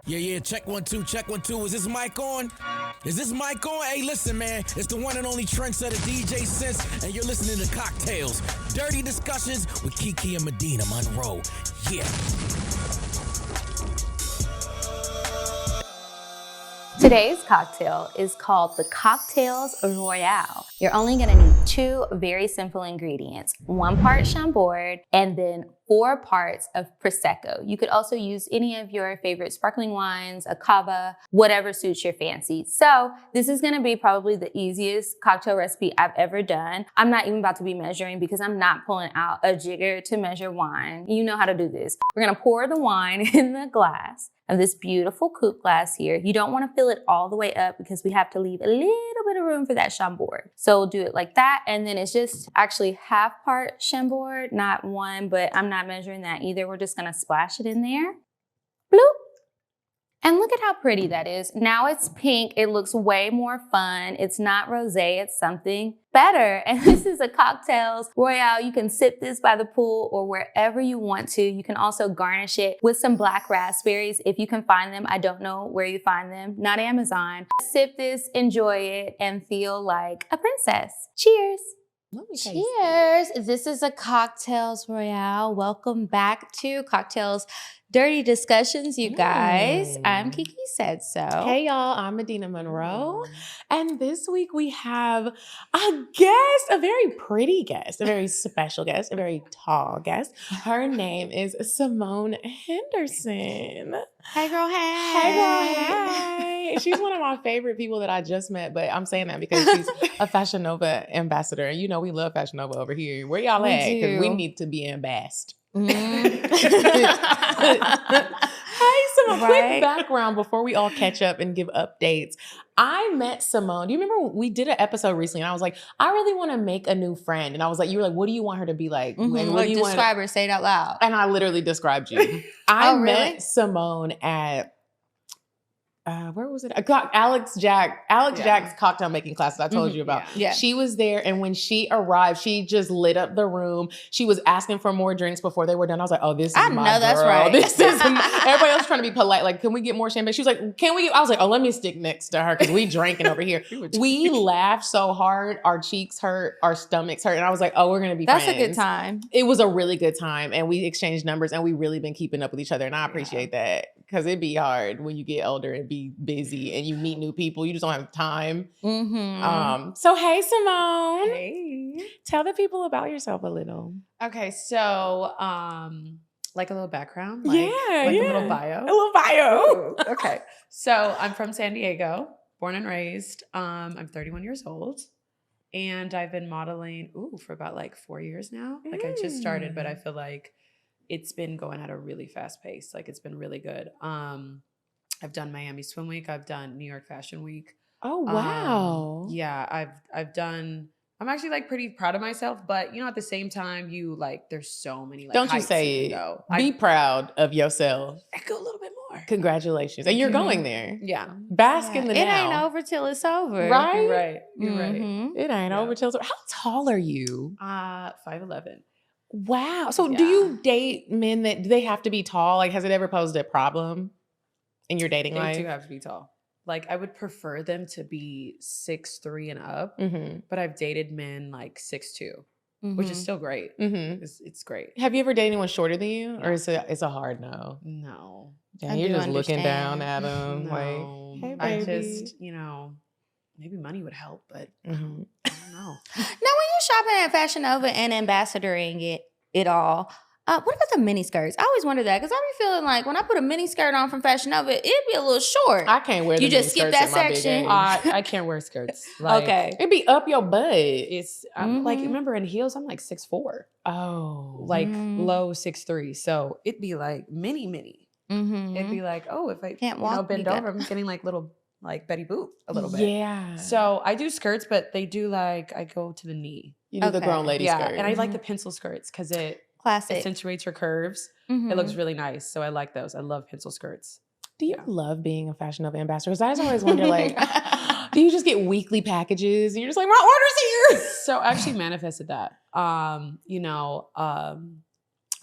Yeah, check 1 2, check 1 2. Is this mic on? Is this mic on? Hey, listen, man, it's the one and only trendsetter DJ Sense, and you're listening to CockTales, dirty discussions with Kiki and Medinah Monroe. Yeah. Today's cocktail is called the CockTales Royale. You're only gonna need 2 very simple ingredients, 1 part Chambord and then 4 parts of Prosecco. You could also use any of your favorite sparkling wines, a cava, whatever suits your fancy. So this is gonna be probably the easiest cocktail recipe I've ever done. I'm not even about to be measuring because I'm not pulling out a jigger to measure wine. You know how to do this. We're gonna pour the wine in the glass of this beautiful coupe glass here. You don't want to fill it all the way up because we have to leave a little bit of room for that Chambord. So we'll do it like that. And then it's just actually half part Chambord, not 1, but I'm not measuring that either. We're just going to splash it in there. Bloop. And look at how pretty that is. Now it's pink. It looks way more fun. It's not rosé, it's something better. And this is a CockTales Royale. You can sip this by the pool or wherever you want to. You can also garnish it with some black raspberries if you can find them. I don't know where you find them, not Amazon. Sip this, enjoy it, and feel like a princess. Cheers. Cheers. This is a CockTales Royale. Welcome back to CockTales Dirty Discussions, you guys. I'm Kiki Said So. Hey, y'all. I'm Medinah Monroe. And this week we have a guest, a very pretty guest, a very special guest, a very tall guest. Her name is Simone Henderson. Hey, girl, hey. Hey, girl, hey. She's one of my favorite people that I just met, but I'm saying that because she's a Fashion Nova ambassador. And you know we love Fashion Nova over here. Where y'all at? Because we need to be embassed. Hey, Simone, quick background before we all catch up and give updates. I met Simone. Do you remember we did an episode recently and I was like, I really want to make a new friend. And I was like, you were like, what do you want her to be like? And what do you describe her, say it out loud. And I literally described you. I met Simone at where was it? Alex Jack's cocktail making class that I told you about. Yeah. She was there, and when she arrived, she just lit up the room. She was asking for more drinks before they were done. I was like, "Oh, this is my girl. That's right. This is everybody else trying to be polite. Like, can we get more champagne?" She was like, "Can we?" I was like, "Oh, let me stick next to her because we drinking over here." We laughed so hard, our cheeks hurt, our stomachs hurt, and I was like, "Oh, we're gonna be friends." That's a good time. It was a really good time, and we exchanged numbers, and we really been keeping up with each other, and I appreciate that because it'd be hard when you get older and be busy and you meet new people. You just don't have time. So hey, Simone. Hey. Tell the people about yourself a little. Okay, so like a little background, like a little bio. A little bio. Ooh, okay. So I'm from San Diego, born and raised. I'm 31 years old. And I've been modeling for about like 4 years now. Like I just started, but I feel like it's been going at a really fast pace. Like it's been really good. I've done Miami Swim Week. I've done New York Fashion Week. Oh, wow. Yeah, I've done, I'm actually like pretty proud of myself, but you know, at the same time, you like, there's so many like, don't you say it. Be proud of yourself. I go a little bit more. Congratulations. And you're going there. Yeah. Bask in the now. It ain't over till it's over. Right? You're right. You're right. It ain't over till it's over. How tall are you? 5'11". Wow. So do you date men that, do they have to be tall? Like, has it ever posed a problem in your dating life? They do have to be tall. Like, I would prefer them to be 6'3" and up, but I've dated men like 6'2", which is still great. It's great. Have you ever dated anyone shorter than you, or it's a hard no? No. Damn, you're just looking down at them. No. Like, hey, I baby. just, maybe money would help, but I don't know. Now, when you're shopping at Fashion Nova and ambassadoring it all, what about the mini skirts? I always wonder that because I be feeling like when I put a mini skirt on from Fashion Nova, it'd be a little short. I can't wear the You just skip that section. I can't wear skirts. Like, okay. It'd be up your butt. It's like, remember in heels, I'm like 6'4". Oh. Like low 6'3". So it'd be like mini. It'd be like, oh, if I can't walk, bend over, I'm getting like little like Betty Boop a little bit. Yeah. So I do skirts, but they do like, I go to the knee. You do the grown lady skirt. And I like the pencil skirts because it classic accentuates her curves. It looks really nice. So I like those. I love pencil skirts. Do you love being a Fashion Nova ambassador? Because I just always wonder, like, do you just get weekly packages and you're just like, my order's here? So I actually manifested that.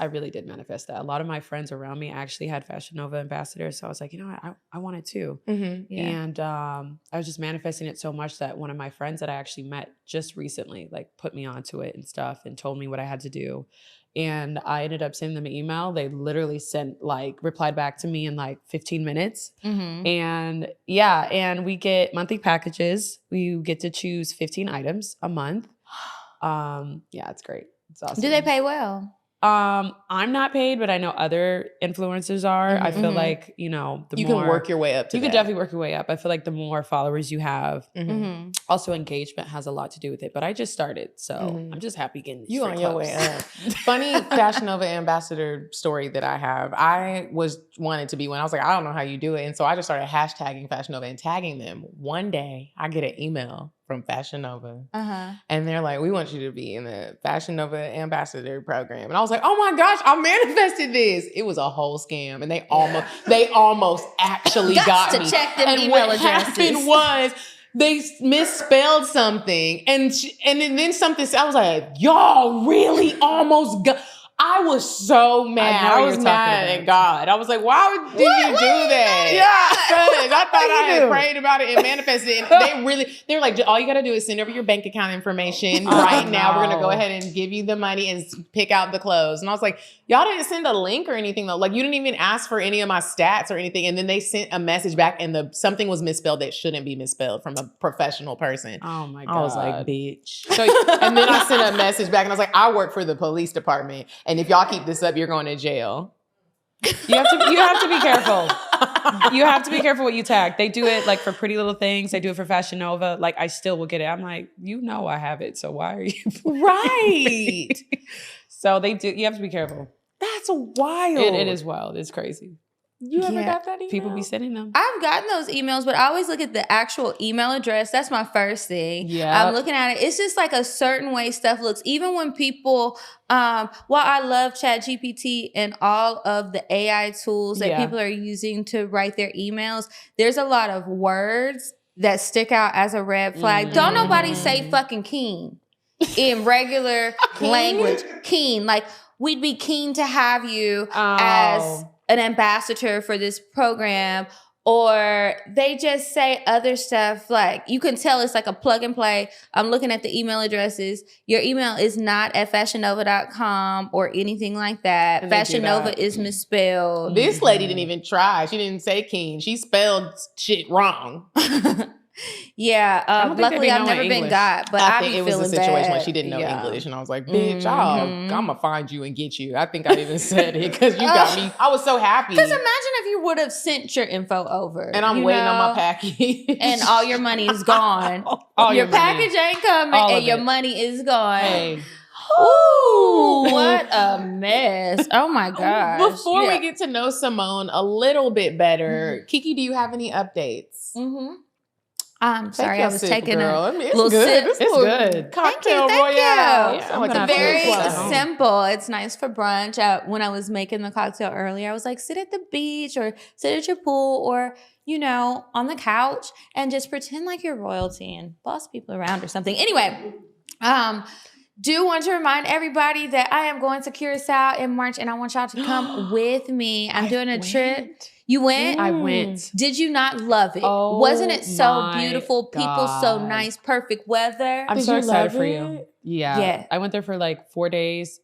I really did manifest that. A lot of my friends around me actually had Fashion Nova ambassadors. So I was like, you know what? I want it too. Mm-hmm. Yeah. And I was just manifesting it so much that one of my friends that I actually met just recently, like put me onto it and stuff and told me what I had to do. And I ended up sending them an email. They literally replied back to me in like 15 minutes. Mm-hmm. And yeah, and we get monthly packages. We get to choose 15 items a month. Yeah, it's great. It's awesome. Do they pay well? I'm not paid, but I know other influencers are. I feel like, you know, you can work your way up to You can definitely work your way up. I feel like the more followers you have, also engagement has a lot to do with it. But I just started, so I'm just happy getting you on your way up. Funny Fashion Nova ambassador story that I have. I wanted to be one. I was like, I don't know how you do it. And so I just started hashtagging Fashion Nova and tagging them. One day I get an email from Fashion Nova. And they're like, we want you to be in the Fashion Nova ambassador program. And I was like, oh my gosh, I manifested this. It was a whole scam. And they almost actually got me. Check them and email what addresses. happened was they misspelled something. And then something, I was like, y'all really almost got... I was so mad. I was mad at God. I was like, why did you do that? Yeah. Because I thought I had prayed about it and manifested it. And they were like, all you got to do is send over your bank account information right now. We're going to go ahead and give you the money and pick out the clothes. And I was like, y'all didn't send a link or anything though. Like you didn't even ask for any of my stats or anything. And then they sent a message back and something was misspelled that shouldn't be misspelled from a professional person. Oh my God. I was like, bitch. And then I sent a message back and I was like, I work for the police department. And if y'all keep this up, you're going to jail. You have to be careful. You have to be careful what you tag. They do it like for Pretty Little Things. They do it for Fashion Nova. Like I still will get it. I'm like, you know I have it. So why are you right? So they do. You have to be careful. That's wild. It is wild. It's crazy. You ever got that email? People be sending them. I've gotten those emails, but I always look at the actual email address. That's my first thing. Yeah. I'm looking at it. It's just like a certain way stuff looks. Even when people, while I love ChatGPT and all of the AI tools that people are using to write their emails, there's a lot of words that stick out as a red flag. Don't nobody say fucking keen in regular language. Keen. Like, we'd be keen to have you as an ambassador for this program, or they just say other stuff like, you can tell it's like a plug and play. I'm looking at the email addresses. Your email is not at fashionnova.com or anything like that. Fashion Nova is misspelled. This lady didn't even try. She didn't say keen. She spelled shit wrong. Yeah, luckily I've never been got, but I think it was a situation when she didn't know English, and I was like, "Bitch, I'm gonna find you and get you." I think I even said it because you got me. I was so happy. Because imagine if you would have sent your info over, and I'm waiting on my package, and all your money is gone. Your package ain't coming, and your money is gone. Hey. Ooh, what a mess. Oh my gosh. Before we get to know Simone a little bit better, Kiki, do you have any updates? I'm sorry, I was taking a it's little good. sip. It's good. Cocktail royale. Yeah, like it's very simple. It's nice for brunch. When I was making the cocktail earlier, I was like, sit at the beach or sit at your pool or, on the couch and just pretend like you're royalty and boss people around or something. Anyway, do want to remind everybody that I am going to Curacao in March and I want y'all to come with me. I'm doing a trip. You went? I went. Did you not love it? Oh, wasn't it so beautiful? People so nice, perfect weather. I'm so excited for you. Yeah. I went there for like 4 days.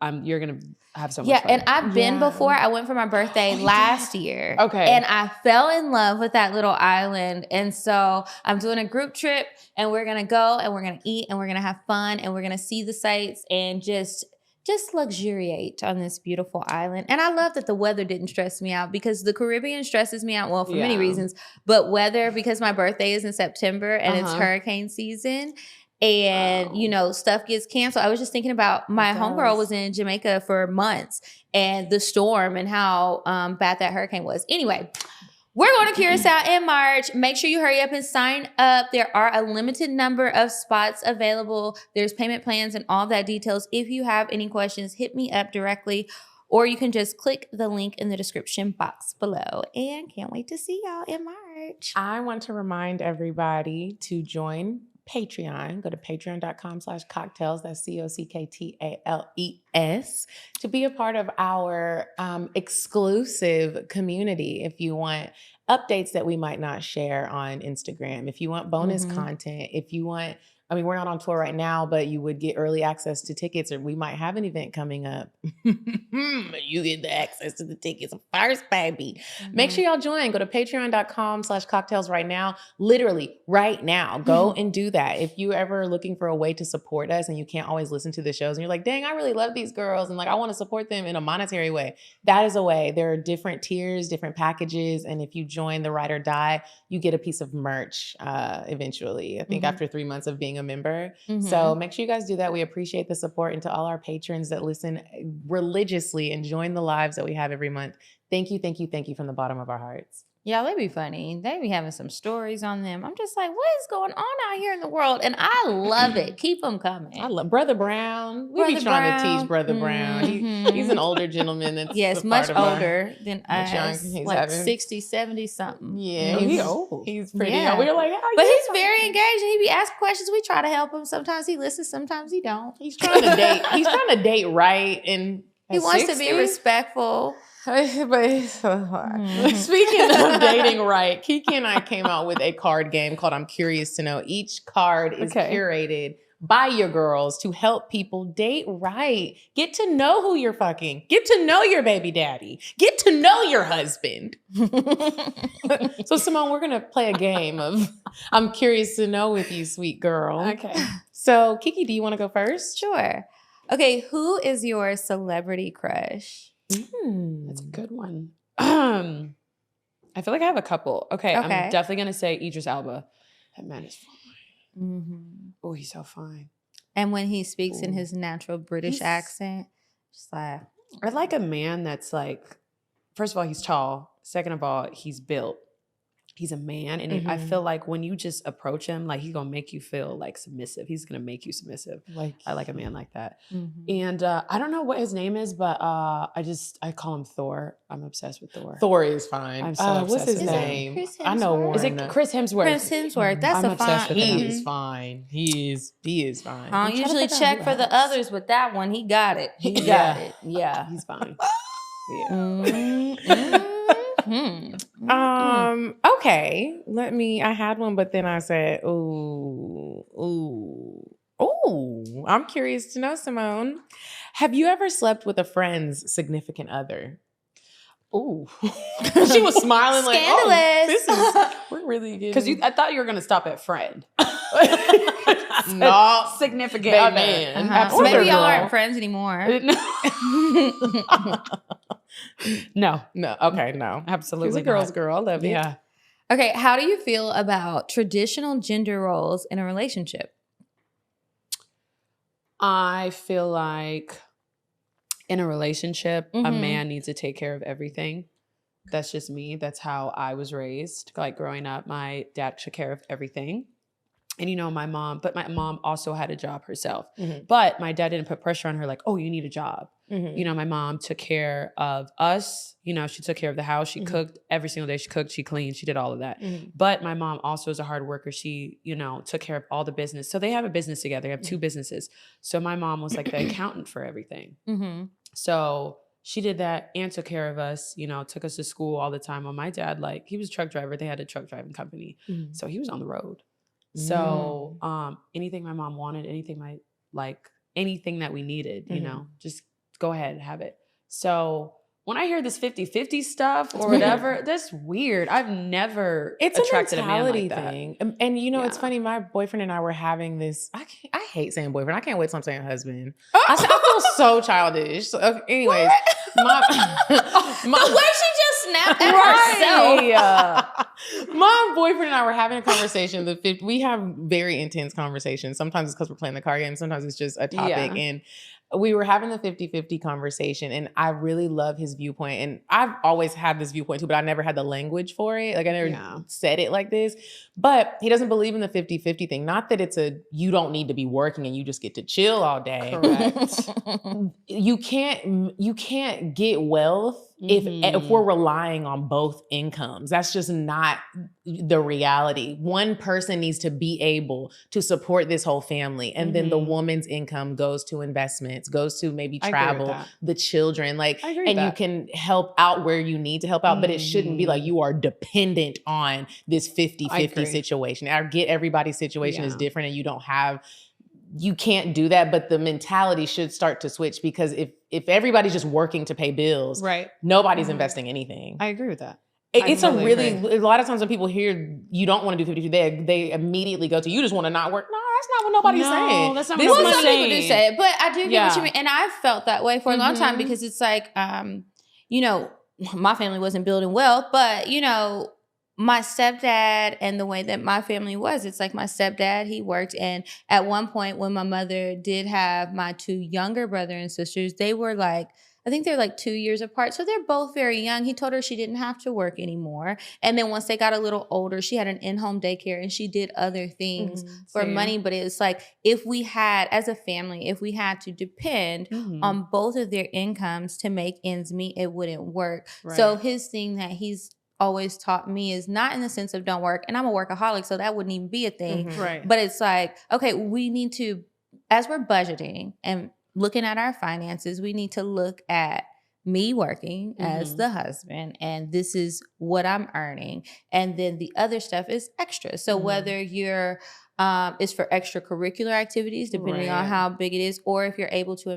You're going to have so much fun. And I've been before. I went for my birthday last year. Okay. And I fell in love with that little island. And so I'm doing a group trip and we're going to go and we're going to eat and we're going to have fun and we're going to see the sights and just luxuriate on this beautiful island. And I love that the weather didn't stress me out because the Caribbean stresses me out, well, for many reasons, but weather, because my birthday is in September and it's hurricane season and, stuff gets canceled. I was just thinking about my homegirl was in Jamaica for months and the storm and how bad that hurricane was. Anyway, we're going to Curacao in March. Make sure you hurry up and sign up. There are a limited number of spots available. There's payment plans and all that details. If you have any questions, hit me up directly, or you can just click the link in the description box below. And can't wait to see y'all in March. I want to remind everybody to join Patreon. Go to patreon.com/CockTales. That's CockTales to be a part of our exclusive community. If you want updates that we might not share on Instagram, if you want bonus content, if you want, we're not on tour right now, but you would get early access to tickets, or we might have an event coming up. You get the access to the tickets first, baby. Make sure y'all join. Go to patreon.com/CockTales right now. Literally right now. Go and do that. If you ever looking for a way to support us and you can't always listen to the shows and you're like, dang, I really love these girls and like I want to support them in a monetary way. That is a way. There are different tiers, different packages. And if you join the Ride or Die, you get a piece of merch eventually. I think after 3 months of being a member. So make sure you guys do that. We appreciate the support, and to all our patrons that listen religiously and join the lives that we have every month. Thank you, thank you, thank you from the bottom of our hearts. Yeah, they be funny. They be having some stories on them. I'm just like, what is going on out here in the world? And I love it. Keep them coming. I love Brother Brown. We be trying to teach Brother Brown. He's an older gentleman that's much older than us. He's like 60, 70 something. Yeah, he's old. He's pretty old. We're like, but he's very engaged and he be asking questions. We try to help him. Sometimes he listens, sometimes he don't. He's trying to date. He's trying to date right, and he wants to be respectful. But speaking of dating right, Kiki and I came out with a card game called I'm Curious to Know. Each card is curated by your girls to help people date right. Get to know who you're fucking. Get to know your baby daddy. Get to know your husband. So Simone, we're going to play a game of I'm Curious to Know with you, sweet girl. Okay. So Kiki, do you want to go first? Sure. Okay, who is your celebrity crush? That's a good one. I feel like I have a couple. Okay. I'm definitely going to say Idris Elba. That man is fine. Oh, he's so fine. And when he speaks in his natural British accent, just like... I like a man that's like, first of all, he's tall. Second of all, he's built. He's a man. And I feel like when you just approach him, like he's going to make you feel like submissive. He's going to make you submissive. I like a man like that. And I don't know what his name is, but I call him Thor. I'm obsessed with Thor. Thor is fine. I'm so obsessed what's his with name? I know one. Is it Chris Hemsworth? Chris Hemsworth. That's I'm obsessed with him. He is fine. He is fine. I don't usually check for the others, but that one, he got it. He got it. Yeah. He's fine. Okay. I had one, but then I said, I'm curious to know, Simone. Have you ever slept with a friend's significant other? Ooh. She was smiling like, scandalous. We're really good. Because I thought you were going to stop at friend. No. Significant other. Man. So maybe y'all aren't friends anymore. No. Okay, no. Absolutely She's a girl's girl. I love it. Yeah. Okay, how do you feel about traditional gender roles in a relationship? I feel like in a relationship, a man needs to take care of everything. That's just me. That's how I was raised. Like growing up, my dad took care of everything. And my mom also had a job herself. But my dad didn't put pressure on her like, oh, you need a job. My mom took care of us. She took care of the house. She cooked every single day. She cooked, she cleaned, she did all of that. But my mom also is a hard worker. She, took care of all the business. So they have a business together. They have two businesses. So my mom was like the accountant for everything. So she did that and took care of us, took us to school all the time. Well, my dad, he was a truck driver. They had a truck driving company. So he was on the road. So anything my mom wanted, anything that we needed, just go ahead, have it. So when I hear this 50-50 stuff or whatever, that's weird. I've never attracted a man like that. Thing. And it's funny, my boyfriend and I were having this, I hate saying boyfriend. I can't wait till I'm saying husband. I feel so childish. So, anyways, the way she just snapped at herself. My boyfriend and I were having a conversation. We have very intense conversations. Sometimes it's because we're playing the card game. Sometimes it's just a topic. Yeah. And we were having the 50-50 conversation, and I really love his viewpoint. And I've always had this viewpoint too, but I never had the language for it. I never said it like this. But he doesn't believe in the 50-50 thing. Not that it's you don't need to be working and you just get to chill all day. Correct. You can't get wealth if we're relying on both incomes. That's just not the reality. One person needs to be able to support this whole family. And then the woman's income goes to investments, goes to maybe travel, the children. Like, and you can help out where you need to help out, but it shouldn't be like you are dependent on this 50-50 situation. I get everybody's situation is different and you can't do that, but the mentality should start to switch, because if everybody's just working to pay bills, nobody's investing anything. I agree with that. It's a lot of times when people hear you don't want to do 50-50, they immediately go to, you just want to not work. No, that's not what nobody's saying. That's not what nobody's saying. Some people do say it, but I do get what you mean. And I felt that way for a long time, because it's like, you know, my family wasn't building wealth, but, you know, my stepdad and the way that my family was, it's like my stepdad, he worked. And at one point when my mother did have my 2 younger brother and sisters, they were like, I think they're like 2 years apart. So they're both very young. He told her she didn't have to work anymore. And then once they got a little older, she had an in-home daycare and she did other things for money. But it's like, if we had, as a family, if we had to depend on both of their incomes to make ends meet, it wouldn't work. So his thing that he's always taught me is not in the sense of don't work. And I'm a workaholic, so that wouldn't even be a thing. But it's like, okay, we need to, as we're budgeting and looking at our finances, we need to look at me working as the husband, and this is what I'm earning. And then the other stuff is extra. So whether you're is for extracurricular activities, depending on how big it is, or if you're able to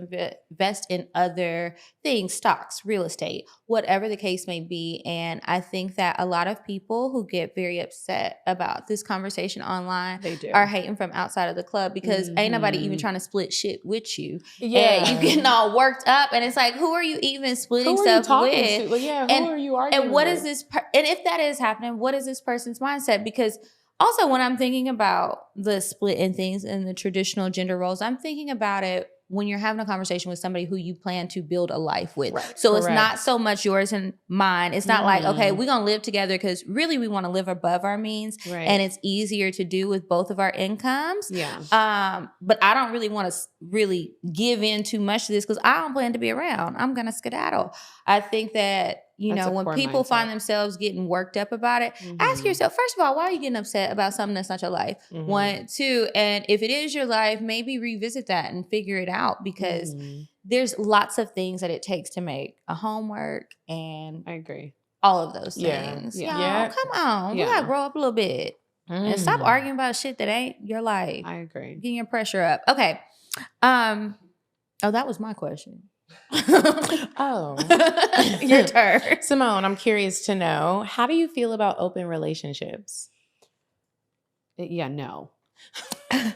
invest in other things, stocks, real estate, whatever the case may be. And I think that a lot of people who get very upset about this conversation online are hating from outside of the club, because ain't nobody even trying to split shit with you. And you getting all worked up, and it's like, who are you even splitting stuff with? Like, who are you arguing and what is this? And if that is happening, what is this person's mindset? Because also, when I'm thinking about the split in things and the traditional gender roles, I'm thinking about it when you're having a conversation with somebody who you plan to build a life with. So it's not so much yours and mine. It's not like, okay, we're going to live together because really we want to live above our means. And it's easier to do with both of our incomes. But I don't really want to really give in too much to this, because I don't plan to be around. I'm going to skedaddle. I think that, you know, when people find themselves getting worked up about it, ask yourself, first of all, why are you getting upset about something that's not your life? 1, 2, and if it is your life, maybe revisit that and figure it out, because there's lots of things that it takes to make a homework, and I agree. All of those things. Y'all, come on. We gotta grow up a little bit and stop arguing about shit that ain't your life. I agree. Getting your pressure up. Okay. Oh, that was my question. Your turn. Simone, I'm curious to know, how do you feel about open relationships? No. I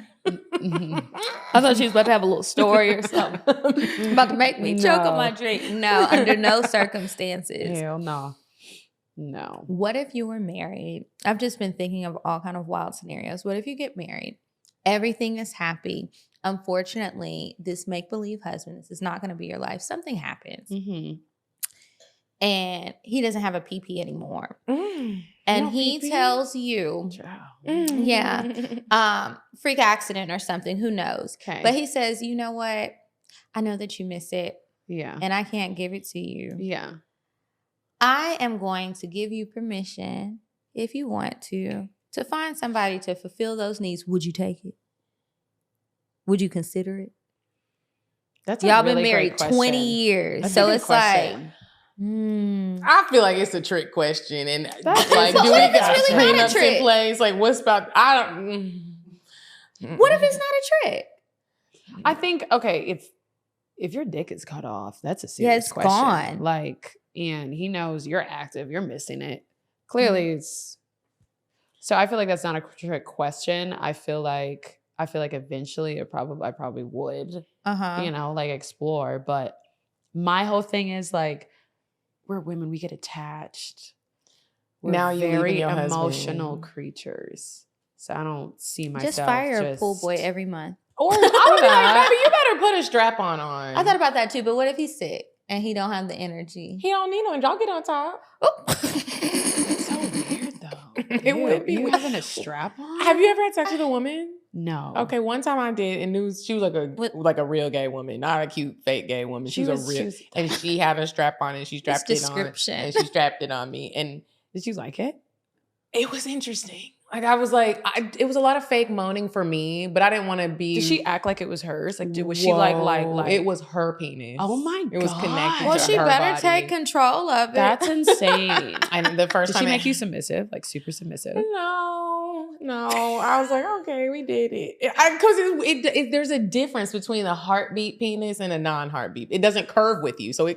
thought she was about to have a little story or something. About to make me choke on my drink. No, under no circumstances. Hell no. No. What if you were married? I've just been thinking of all kind of wild scenarios. What if you get married? Everything is happy. Unfortunately, this make-believe husband, this is not going to be your life. Something happens. And he doesn't have a PP anymore. And he tells you, freak accident or something, who knows. But he says, you know what? I know that you miss it. And I can't give it to you. I am going to give you permission, if you want to find somebody to fulfill those needs. Would you take it? Would you consider it? That's y'all been married 20 years. That's so it's question. I feel like it's a trick question. And like, do we got prenups in place? Like, what's about, what if it's not a trick? I think, okay, if your dick is cut off, that's a serious question. Gone. Like, and he knows you're active, you're missing it. Clearly it's, so I feel like that's not a trick question. I feel like eventually I probably would, you know, like explore. But my whole thing is like, we're women, we get attached. We're now very emotional creatures. So I don't see myself just fire a pool boy every month. Or I would be like, baby, you better put a strap on. I thought about that too, but what if he's sick and he don't have the energy? He don't need no, y'all get on top. It's so weird though. It would be having a strap on. Have you ever had sex with a woman? No. Okay, one time I did, and she was like a real gay woman, not a cute fake gay woman. She was a real, and she had a strap on, and she strapped it on, and she strapped it on me. And did you like it? It was interesting. Like I was like, it was a lot of fake moaning for me, but I didn't want to be. Did she act like it was hers? Like, was she like? It was her penis. Oh my god! It was connected. Well, to she her better body. take control of it. That's insane. And the first Did time she make you submissive, like super submissive? No. I was like, okay, we did it. Because there's a difference between a heartbeat penis and a non-heartbeat. It doesn't curve with you, so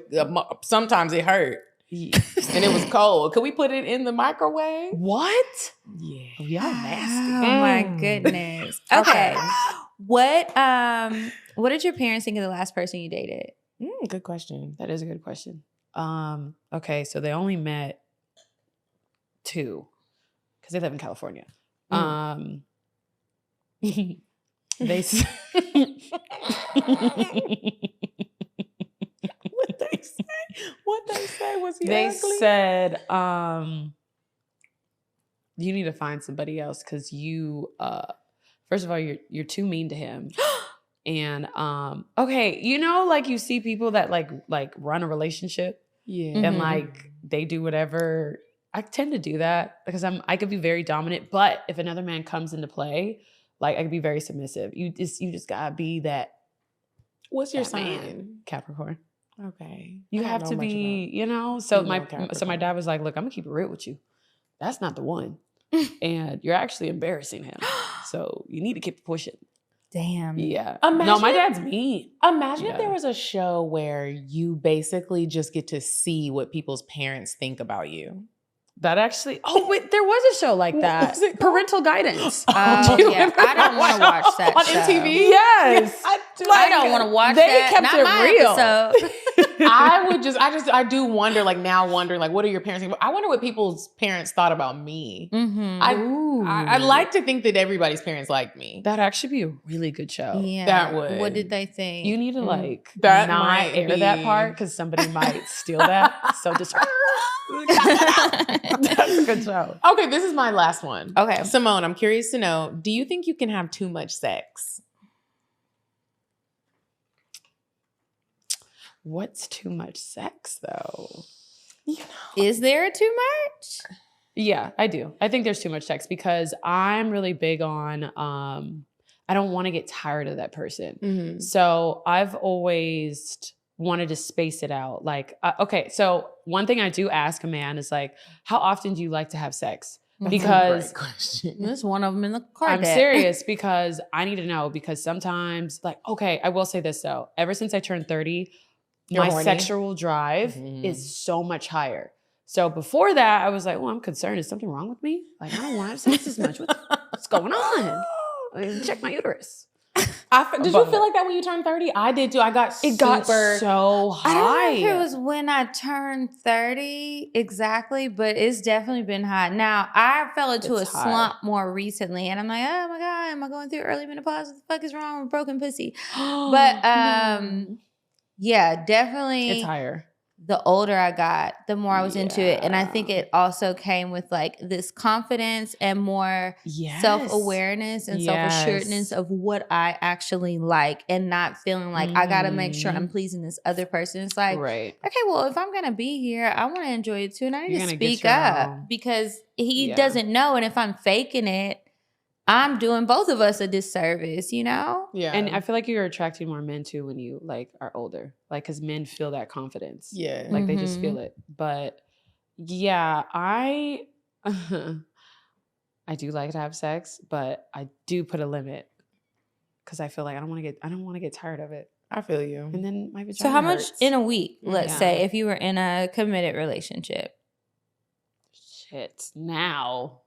sometimes it hurt. Yeah. And it was cold. Could we put it in the microwave? What? Yeah. Oh, y'all nasty. Oh my goodness. Okay. What did your parents think of the last person you dated? Good question. That is a good question. Okay, so they only met 2 because they live in California. They What they say was he they ugly? said you need to find somebody else because you first of all you're too mean to him. And okay, you know, like you see people that like run a relationship, and like they do whatever. I tend to do that because I could be very dominant, but if another man comes into play, like I could be very submissive. You just gotta be that. What's your sign? Man. Capricorn. Okay. You have to be, you know. So my dad was like, "Look, I'm gonna keep it real with you. That's not the one, and you're actually embarrassing him. So you need to keep pushing." Damn. Yeah. No, my dad's mean. Imagine if there was a show where you basically just get to see what people's parents think about you. That actually, wait, there was a show like that. Parental Guidance. Oh, yeah. I don't want to watch that on show. MTV. Yes. I don't want to watch that. Kept Not it my real. episode. I do wonder, like now wondering, like, what are your parents think about? I wonder what people's parents thought about me. Mm-hmm. I like to think that everybody's parents like me. That'd actually be a really good show. Yeah. That would. What did they think? You need to like That not might air be- that part because somebody might steal that. So just that's a good show. Okay, this is my last one. Okay. Simone, I'm curious to know, do you think you can have too much sex? What's too much sex though? You know. Is there too much? Yeah, I do. I think there's too much sex because I'm really big on I don't want to get tired of that person. Mm-hmm. So I've always wanted to space it out. Like, okay, so one thing I do ask a man is like, how often do you like to have sex? Because There's one of them in the car. I'm serious because I need to know because sometimes like, okay, I will say this though. Ever since I turned 30, my sexual drive is so much higher. So before that, I was like, well, I'm concerned. Is something wrong with me? Like, I don't want to have sex as much. What's going on? Check my uterus. Did you feel like that when you turned 30? I did too. It got so high. I don't know if it was when I turned 30 exactly, but it's definitely been high. Now, I fell into a slump more recently, and I'm like, oh my God, am I going through early menopause? What the fuck is wrong with broken pussy? But yeah, definitely. It's higher. The older I got, the more I was into it. And I think it also came with like this confidence and more self-awareness and self-assuredness of what I actually like and not feeling like I got to make sure I'm pleasing this other person. It's like, okay, well, if I'm going to be here, I want to enjoy it too. And I need to speak up because he doesn't know. And if I'm faking it, I'm doing both of us a disservice, you know? Yeah. And I feel like you're attracting more men too when you like are older. Like, because men feel that confidence. Yeah. Like they just feel it. But yeah, I do like to have sex, but I do put a limit because I feel like I don't want to get tired of it. I feel you. And then my vagina So how hurts. much in a week, let's say, if you were in a committed relationship? Shit, now.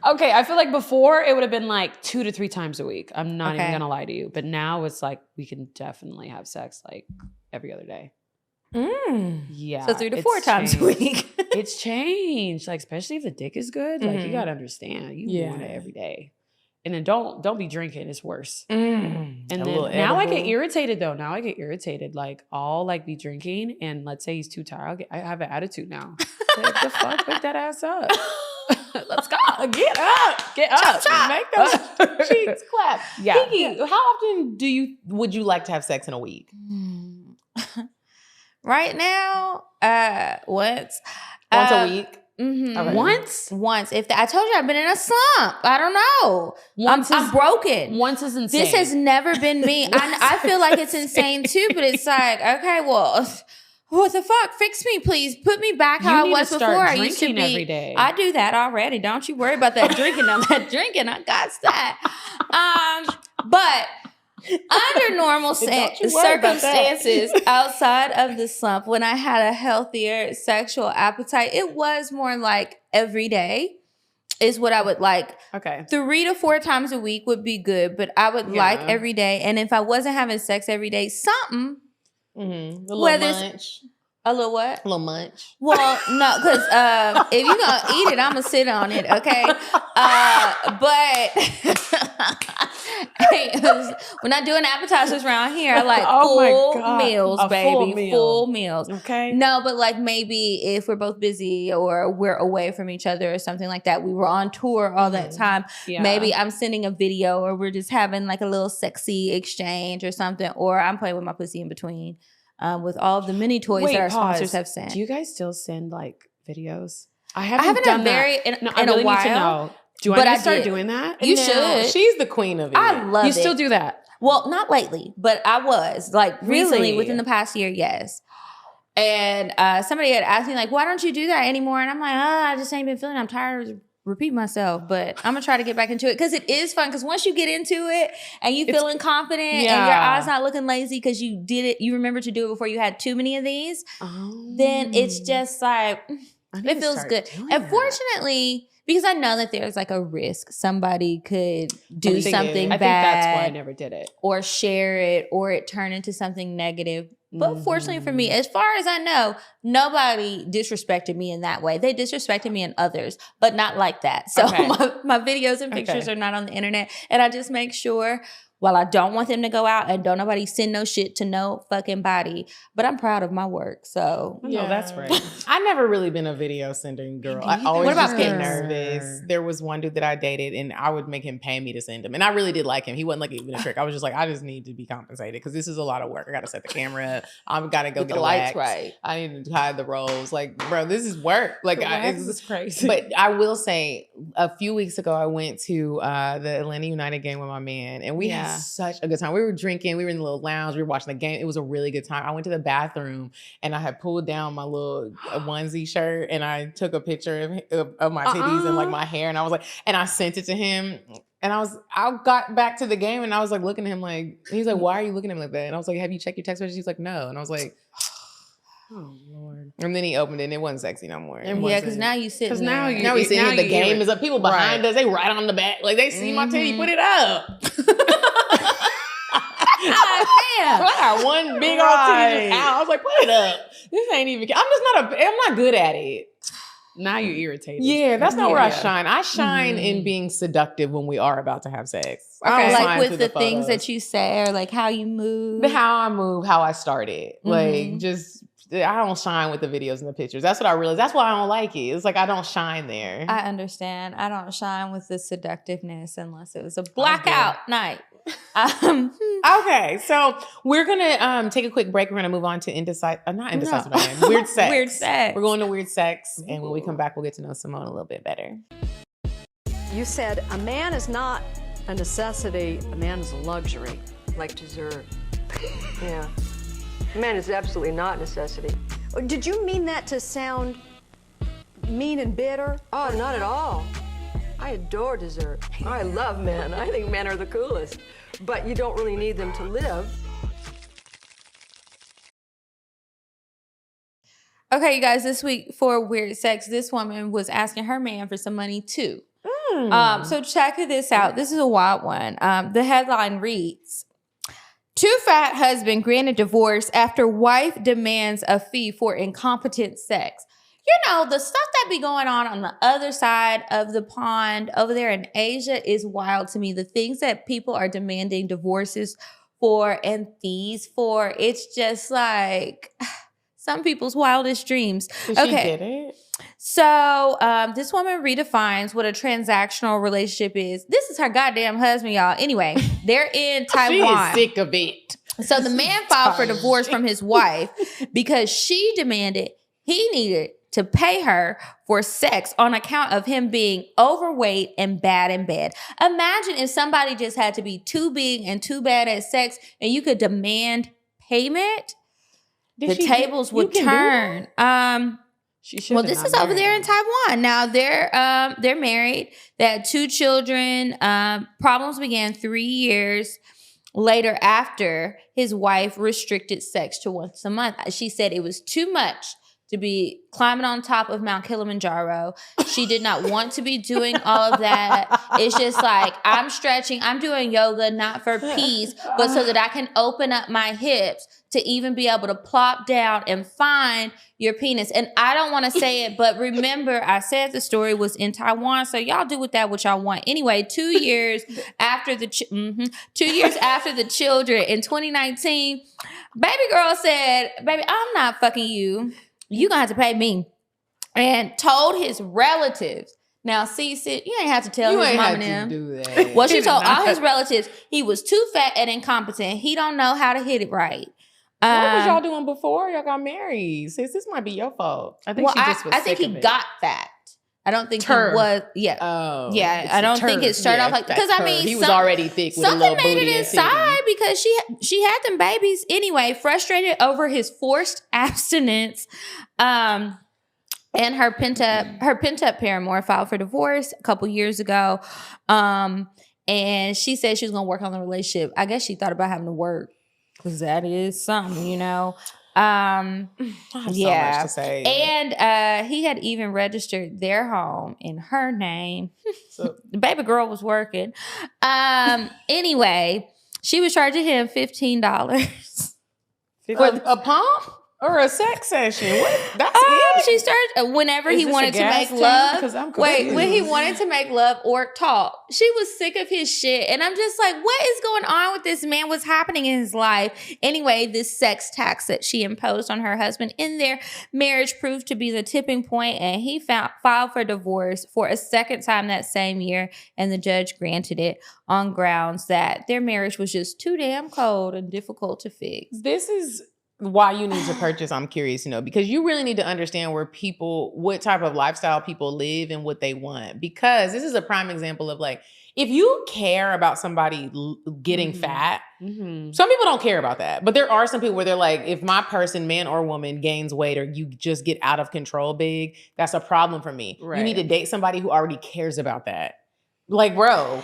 Okay, I feel like before it would have been like 2 to 3 times a week. I'm not even gonna lie to you. But now it's like we can definitely have sex like every other day. Yeah. So 3 to 4 times a week. It's changed. Like, especially if the dick is good. Like you gotta understand. You want it every day. And then don't be drinking, it's worse. And then now I get irritated though. Now I get irritated. Like I'll like be drinking and let's say he's too tired. I have an attitude now. Like, the fuck, wake that ass up. Let's go. Get up. Get up. Chop. Make those cheeks clap. Yeah. Kiki, how often would you like to have sex in a week? Right now, once. Once a week? Mm-hmm. Okay. Once. I told you I've been in a slump. I don't know. I'm broken. Once is insane. This has never been me. I feel like it's insane too, but it's like, okay, well, what the fuck? Fix me, please. Put me back how I was before. I used to be. Every day. I do that already. Don't you worry about that drinking. I'm not drinking. I got that. But under normal circumstances, outside of the slump, when I had a healthier sexual appetite, it was more like every day is what I would like. Okay. 3 to 4 times a week would be good, but I would like every day. And if I wasn't having sex every day, something. Mm-hmm. A little munch. A little what? A little munch. Well, no, because if you're going to eat it, I'm going to sit on it, okay? But hey, we're not doing appetizers around here. I like full meals, baby. Full meals. Okay. No, but like maybe if we're both busy or we're away from each other or something like that, we were on tour all that time. Yeah. Maybe I'm sending a video or we're just having like a little sexy exchange or something, or I'm playing with my pussy in between. With all of the mini toys that our sponsors have sent. Do you guys still send like videos? I haven't done that in I really a while. Need to know. Do I need to start doing that? You should. She's the queen of it. I love it. You still do that? Well, not lately, but I was like recently within the past year, yes. And somebody had asked me like, why don't you do that anymore? And I'm like, I just ain't been feeling it. I'm tired of repeating myself, but I'm gonna try to get back into it because it is fun. Because once you get into it and you feeling confident and your eyes not looking lazy because you did it, you remember to do it before you had too many of these, then it's just like, it feels good. And fortunately, because I know that there's like a risk somebody could do something bad. I think that's why I never did it. Or share it or it turn into something negative. But fortunately for me, as far as I know, nobody disrespected me in that way. They disrespected me in others, but not like that. So my videos and pictures are not on the internet. And I just make sure, while I don't want them to go out and don't nobody send no shit to no fucking body, but I'm proud of my work. So no, that's right. I never really been a video sending girl. I always just get nervous. There was one dude that I dated and I would make him pay me to send him. And I really did like him. He wasn't like even a trick. I was just like, I just need to be compensated because this is a lot of work. I got to set the camera up. I've got to go get the lights right. I need to hide the rolls. Like, bro, this is work. Like, it's crazy. But I will say, a few weeks ago, I went to the Atlanta United game with my man, and we had such a good time. We were drinking. We were in the little lounge. We were watching the game. It was a really good time. I went to the bathroom, and I had pulled down my little onesie shirt, and I took a picture of my titties and like my hair, and I was like, and I sent it to him. And I got back to the game, and I was like looking at him like, he's like, why are you looking at him like that? And I was like, have you checked your text message? He's like, no. And I was like, oh Lord. And then he opened it and it wasn't sexy no more. Yeah, because now you sitting there. Now we sitting here, the game is up. People behind us, they right on the back. Like they see my titty, put it up. Damn. I got one big old titty just out. I was like, put it up. This ain't even, I'm not good at it. Now you're irritated. Yeah, that's not where I shine. I shine in being seductive when we are about to have sex. Okay. Like with the things that you say or like how you move. How I move, how I started. Like just, I don't shine with the videos and the pictures. That's what I realized. That's why I don't like it. It's like I don't shine there. I understand. I don't shine with the seductiveness unless it was a blackout night. Okay, so we're gonna take a quick break. We're gonna move on to weird sex. Weird sex. We're going to weird sex, and when we come back, we'll get to know Simone a little bit better. You said a man is not a necessity. A man is a luxury, like dessert. Yeah, a man is absolutely not a necessity. Did you mean that to sound mean and bitter? Oh, not at all. I adore dessert. I love men. I think men are the coolest. But you don't really need them to live. Okay, you guys, this week for Weird Sex, this woman was asking her man for some money too. So check this out. This is a wild one. The headline reads, "Too fat husband granted divorce after wife demands a fee for incompetent sex." You know, the stuff that be going on the other side of the pond over there in Asia is wild to me. The things that people are demanding divorces for and fees for, it's just like, some people's wildest dreams. Did she get it? So this woman redefines what a transactional relationship is. This is her goddamn husband, y'all. Anyway, they're in Taiwan. She is sick of it. So the man filed for divorce from his wife because she demanded he needed to pay her for sex on account of him being overweight and bad in bed. Imagine if somebody just had to be too big and too bad at sex and you could demand payment. The tables would turn. Well, this is over there in Taiwan. Now they're married. They had 2 children. Problems began 3 years later after his wife restricted sex to once a month. She said it was too much to be climbing on top of Mount Kilimanjaro. She did not want to be doing all of that. It's just like, I'm stretching, I'm doing yoga, not for peace, but so that I can open up my hips to even be able to plop down and find your penis. And I don't want to say it, but remember, I said the story was in Taiwan, so y'all do with that what y'all want. Anyway, 2 years after the 2 years after the children in 2019, baby girl said, baby, I'm not fucking you. You gonna have to pay me. And told his relatives. Now, see, Sid, you ain't have to tell his mom and them. Do that. Well, she told all his relatives he was too fat and incompetent. He don't know how to hit it right. What was y'all doing before y'all got married? Sis, this might be your fault. I think I think he got fat. I don't think he was. Yeah. Oh. Yeah. I don't think it started off like, because I mean, he was already thick with a little something made booty it inside because she had them babies. Anyway, frustrated over his forced abstinence, and her pent up paramour filed for divorce a couple years ago. And she said she was gonna work on the relationship. I guess she thought about having to work, because that is something, you know. I have so much to say. And he had even registered their home in her name. So the baby girl was working. Anyway, she was charging him $15 for a pump or a sex session. What? That's it. She started whenever he wanted to make love. When he wanted to make love or talk, she was sick of his shit. And I'm just like, what is going on with this man? What's happening in his life? Anyway, this sex tax that she imposed on her husband in their marriage proved to be the tipping point, and he filed for divorce for a second time that same year, and the judge granted it on grounds that their marriage was just too damn cold and difficult to fix. This is why you need to purchase, I'm curious to know, because you really need to understand what type of lifestyle people live and what they want. Because this is a prime example of, like, if you care about somebody getting fat, some people don't care about that. But there are some people where they're like, if my person, man or woman, gains weight or you just get out of control big, that's a problem for me. Right. You need to date somebody who already cares about that. Like, bro.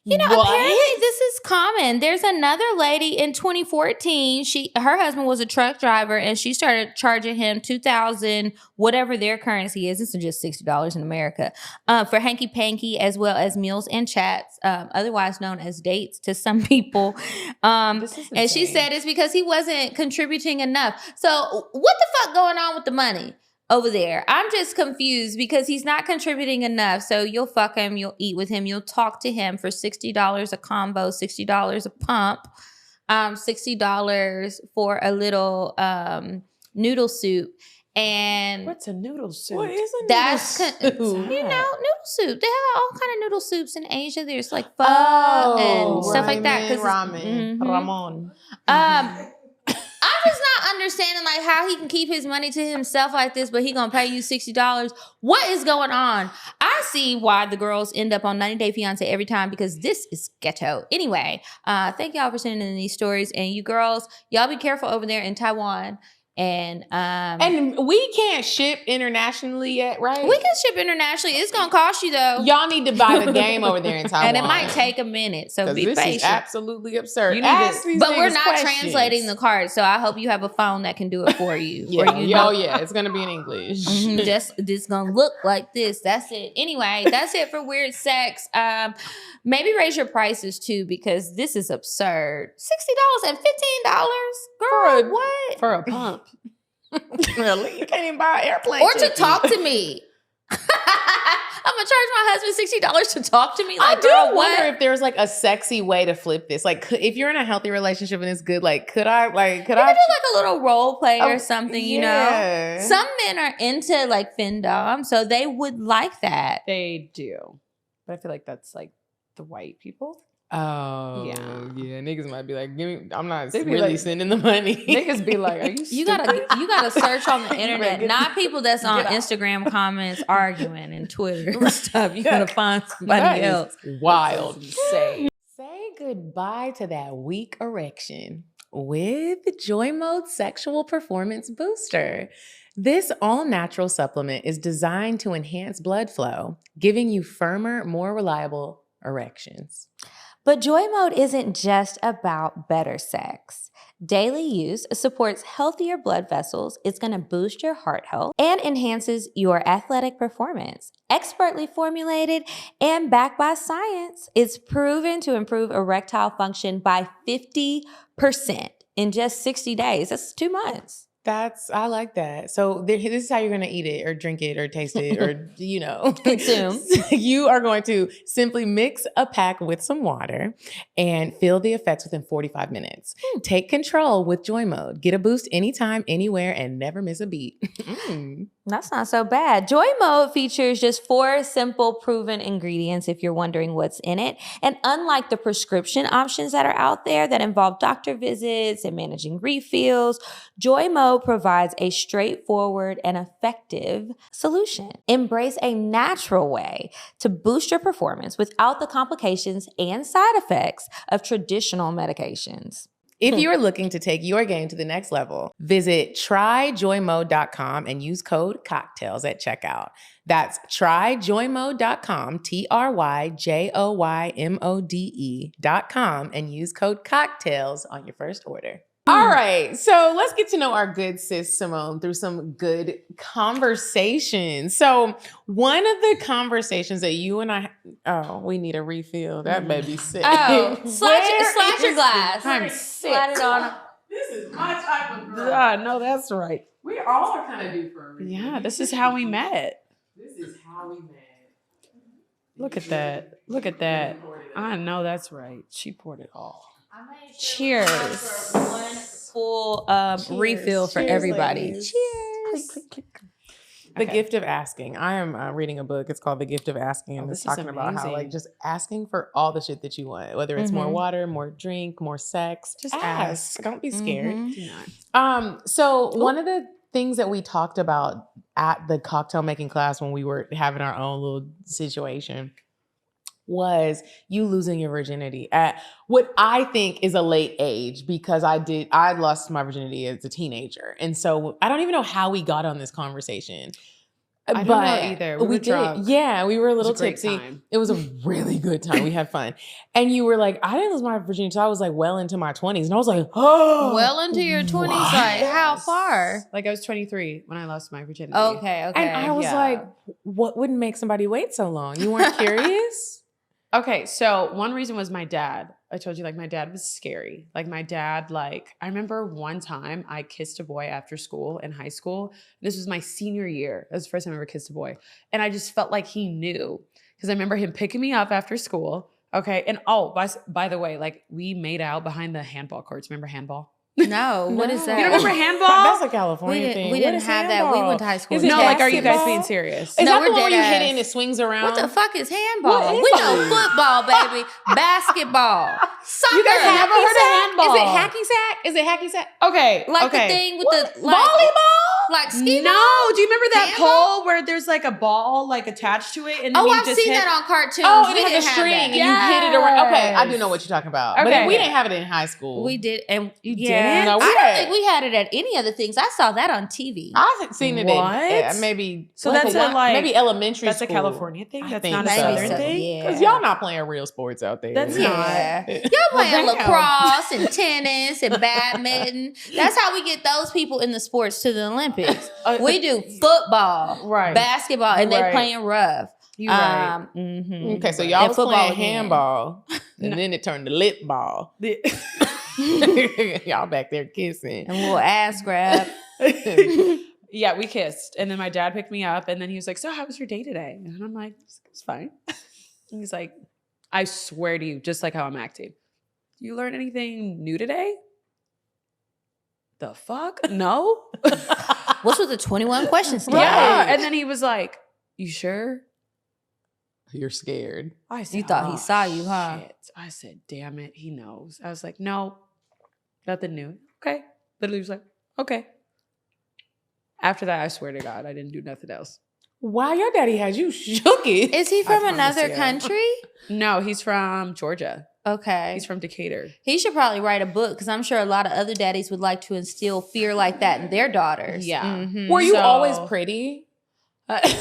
You know, apparently this is common. There's another lady in 2014. Her husband was a truck driver, and she started charging him $2,000, whatever their currency is. This is just $60 in America, for hanky panky, as well as meals and chats, otherwise known as dates to some people. And she said it's because he wasn't contributing enough. So what the fuck going on with the money over there? I'm just confused because he's not contributing enough. So you'll fuck him, you'll eat with him, you'll talk to him for $60 a combo, $60 a pump, $60 for a little noodle soup. And what's a noodle soup? What is a noodle soup? You know, noodle soup. They have all kind of noodle soups in Asia. There's like pho and stuff like that. Ramon. I'm just not understanding, like, how he can keep his money to himself like this, but he gonna pay you $60. What is going on? I see why the girls end up on 90 Day Fiancé every time, because this is ghetto. Anyway, thank y'all for sending in these stories, and you girls, y'all be careful over there in Taiwan. And we can't ship internationally yet, right? We can ship internationally. It's gonna cost you though. Y'all need to buy the game over there in Taiwan, and it might take a minute. So be this patient. Is absolutely absurd. But we're not translating the card, so I hope you have a phone that can do it for you. Yeah, it's gonna be in English. Just this gonna look like this. That's it. Anyway, that's it for weird sex. Maybe raise your prices too, because this is absurd. $60 and $15, girl. What for a pump? Really? You can't even buy an airplane or ticket. to talk to me. I'm gonna charge my husband $60 to talk to me? Like, I do girl, wonder what? if there's like a sexy way to flip this. Like, if you're in a healthy relationship and it's good, like, could I? You could do like a little role play or something, you know? Yeah. Some men are into like findom, so they would like that. They do. But I feel like that's like the white people. Oh, yeah. Niggas might be like, give me. I'm not They be really like- sending the money. Niggas be like, are you You gotta search on the internet, get- not people that's on get out. Instagram comments arguing and Twitter and stuff. You gotta find somebody That is else. wild. Say. Say goodbye to that weak erection with Joy Mode Sexual Performance Booster. This all-natural supplement is designed to enhance blood flow, giving you firmer, more reliable erections. But Joy Mode isn't just about better sex. Daily use supports healthier blood vessels, it's going to boost your heart health, and enhances your athletic performance. Expertly formulated and backed by science, it's proven to improve erectile function by 50% in just 60 days. That's 2 months. I like that. So this is how you're going to eat it or drink it or taste it or, Consume. You are going to simply mix a pack with some water and feel the effects within 45 minutes. Take control with Joy Mode. Get a boost anytime, anywhere, and never miss a beat. That's not so bad. Joy Mode features just 4 simple, proven ingredients if you're wondering what's in it. And unlike the prescription options that are out there that involve doctor visits and managing refills, Joy Mode provides a straightforward and effective solution. Embrace a natural way to boost your performance without the complications and side effects of traditional medications. If you are looking to take your game to the next level, visit tryjoymode.com and use code CockTales at checkout. That's tryjoymode.com, tryjoymode.com, and use code CockTales on your first order. All right, so let's get to know our good sis Simone through some good conversations. So one of the conversations that you and I, we need a refill. That baby's sick. Oh, slide your glass. I'm sick. Slide it on. This is my type of girl. No, that's right. We all are kind of due for a refill. Yeah, this is how we met. This is how we met. Look at that. Look at that. I know that's right. She poured it all. Cheers. One full refill for Cheers, everybody. ladies. Cheers. The Gift of Asking. I am reading a book. It's called The Gift of Asking. And Oh, it's this is talking about how amazing. just asking for all the shit that you want, whether it's more water, more drink, more sex. Just ask. Don't be scared. Do not. So one of the things that we talked about at the cocktail making class when we were having our own little situation was you losing your virginity at what I think is a late age, because I lost my virginity as a teenager. And so I don't even know how we got on this conversation. I don't know either. We were drunk. Yeah, we were a little It was a great tipsy. time. It was a really good time. We had fun. And you were like, I didn't lose my virginity until I was like well into my 20s. And I was like, oh. Well into your 20s, like how far? Like I was 23 when I lost my virginity. Okay. And I was yeah. like, what would make somebody wait so long? You weren't curious? Okay, so one reason was my dad. I told you, like, my dad was scary. Like, my dad, like, I remember one time I kissed a boy after school in high school. This was my senior year. That was the first time I ever kissed a boy. And I just felt like he knew. Because I remember him picking me up after school. Okay, and by the way, like, we made out behind the handball courts. Remember handball? No, what is that? You don't remember handball? That's a California thing. We didn't have that. We went to high school. Is it No, like, are you guys basketball? being serious? Is No, that we're the one where you dead hit it ass. and it swings around? What the fuck is handball? What is We know it? football, baby. Basketball. Soccer. You guys have Hacky heard sack? of handball? Is it hacky sack? Is it hacky sack? Okay, Like okay. the thing with the Volleyball? like ski No, ball? do you remember that Handball? pole where there's like a ball like attached to it? And then Oh, you I've just seen hit? that on cartoons. Oh, and We it has didn't a have string that. and you hit it around. Okay, I do Yes. know what you're talking about. But Okay. we didn't have it in high school. We did, and You yeah, didn't? No, we I don't had- think we had it at any other things. I saw that on TV. I've seen it What? in maybe So that's a, like- maybe elementary That's a school. California thing? I That's think not a so. Southern so, thing? yeah. Because y'all not playing real sports out there. That's Yeah. not. Y'all playing Well, damn. lacrosse and tennis and badminton. That's how we get those people in the sports to the Olympics. We do football, Right. basketball, and You're they're right. playing rough. You right. Mhm. Okay, so y'all And was football playing again. handball, and then it turned to lip ball. Y'all back there kissing. And a little ass grab. Yeah, we kissed. And then my dad picked me up and then he was like, so how was your day today? And I'm like, it's fine. And he's like, I swear to you, just like how I'm acting. Do you learn anything new today? The fuck? No. What's with the 21 questions? Yeah. And then he was like, you sure? You're scared. I said, You thought he saw you, huh? Shit. I said, damn it, he knows. I was like, no, nothing new. Okay. Literally was like, okay. After that, I swear to God, I didn't do nothing else. Wow, your daddy had you shook it. Is he from another country? No, he's from Georgia. Okay. He's from Decatur. He should probably write a book because I'm sure a lot of other daddies would like to instill fear like that in their daughters. Yeah. Mm-hmm. Were you always pretty? Because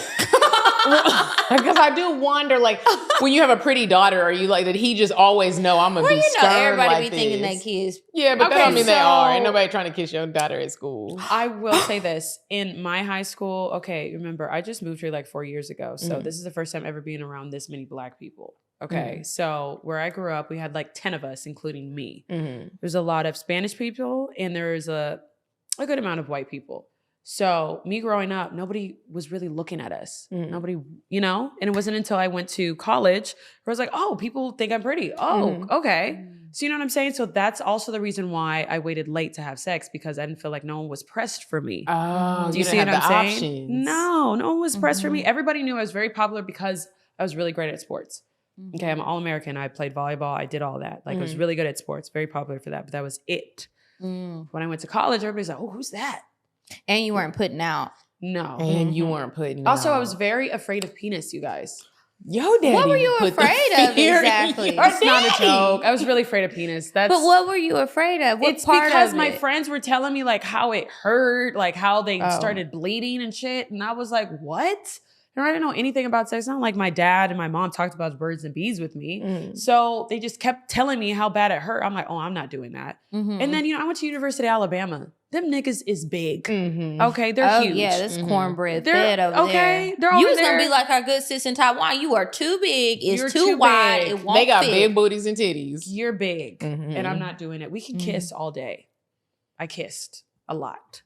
I do wonder, like, when you have a pretty daughter, are you like, did he just always know I'm gonna be stern everybody like be this? thinking that kids. Yeah, but Okay, that don't mean they so- are. Ain't nobody trying to kiss your daughter at school. I will say this. In my high school, okay, remember, I just moved here like 4 years ago. So this is the first time ever being around this many Black people. Okay. So where I grew up, we had like 10 of us, including me. There's a lot of Spanish people and there's a good amount of white people. So me growing up, nobody was really looking at us. Nobody, you know? And it wasn't until I went to college where I was like, oh, people think I'm pretty. Oh, okay. So you know what I'm saying? So that's also the reason why I waited late to have sex, because I didn't feel like no one was pressed for me. Oh, do you see what I'm saying? Options. No one was pressed for me. Everybody knew I was very popular because I was really great at sports. Okay, I'm All-American. I played volleyball. I did all that. Like I was really good at sports, very popular for that, but that was it. When I went to college, everybody's like, oh, who's that? And you weren't putting out. No. And you weren't putting Also, out. I was very afraid of penis, you guys. Yo, daddy. What were you afraid of exactly? It's not a joke. I was really afraid of penis. But what were you afraid of? What it's part because of my it? friends were telling me like how it hurt, like how they started bleeding and shit. And I was like, what? And I didn't know anything about sex. It's not like my dad and my mom talked about birds and bees with me. So they just kept telling me how bad it hurt. I'm like, oh, I'm not doing that. And then, I went to University of Alabama. Them niggas is big. Okay, they're huge. Yeah, this cornbread fed over okay, there. They're You over was there. gonna be like our good sis in Taiwan. You are too big. It's You're too too wide. big. It won't They got fit. big booties and titties. You're big. And I'm not doing it. We can kiss all day. I kissed a lot.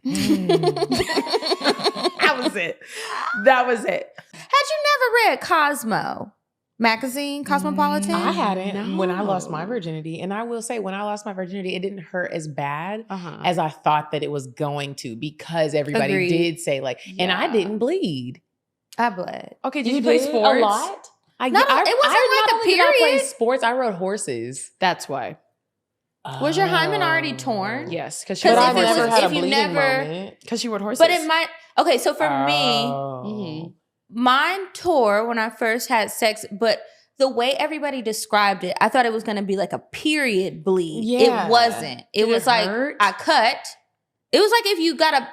That was it. Had you never read Cosmo magazine, Cosmopolitan? I hadn't when I lost my virginity. And I will say, when I lost my virginity, it didn't hurt as bad as I thought that it was going to, because everybody Agreed. did say like, and I didn't bleed. I bled. Okay, did you play sports? A lot? No, it wasn't like a I played period. sports. I rode horses. That's why. Was your hymen already torn? Yes, because But if I it was- never had a if you bleeding never- moment. Because she rode horses. But it might. Okay, so for Oh. me, mine tore when I first had sex, but the way everybody described it, I thought it was going to be like a period bleed. Yeah. It wasn't. It Did was it like hurt? I cut. It was like if you got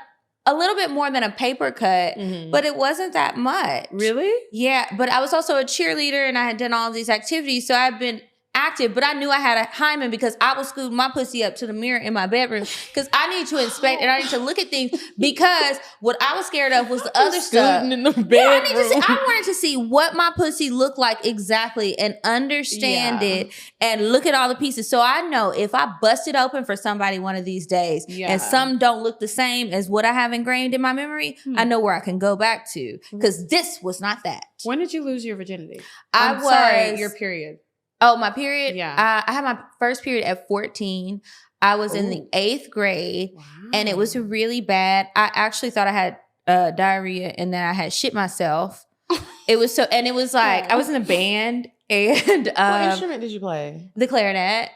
a little bit more than a paper cut, but it wasn't that much. Really? Yeah, but I was also a cheerleader and I had done all of these activities, so I've been active, but I knew I had a hymen because I was scooting my pussy up to the mirror in my bedroom because I need to inspect and I need to look at things, because what I was scared of was the other stuff. Scooting in the bedroom. Yeah, I wanted to see what my pussy looked like exactly and understand it and look at all the pieces. So I know if I bust it open for somebody one of these days and some don't look the same as what I have ingrained in my memory, I know where I can go back to, because this was not that. When did you lose your virginity? I was sorry, your period. Oh, my period? Yeah. I had my first period at 14. I was in the 8th grade and it was really bad. I actually thought I had diarrhea and then I had shit myself. It was so, and it was like, I was in a band and What instrument did you play? the clarinet.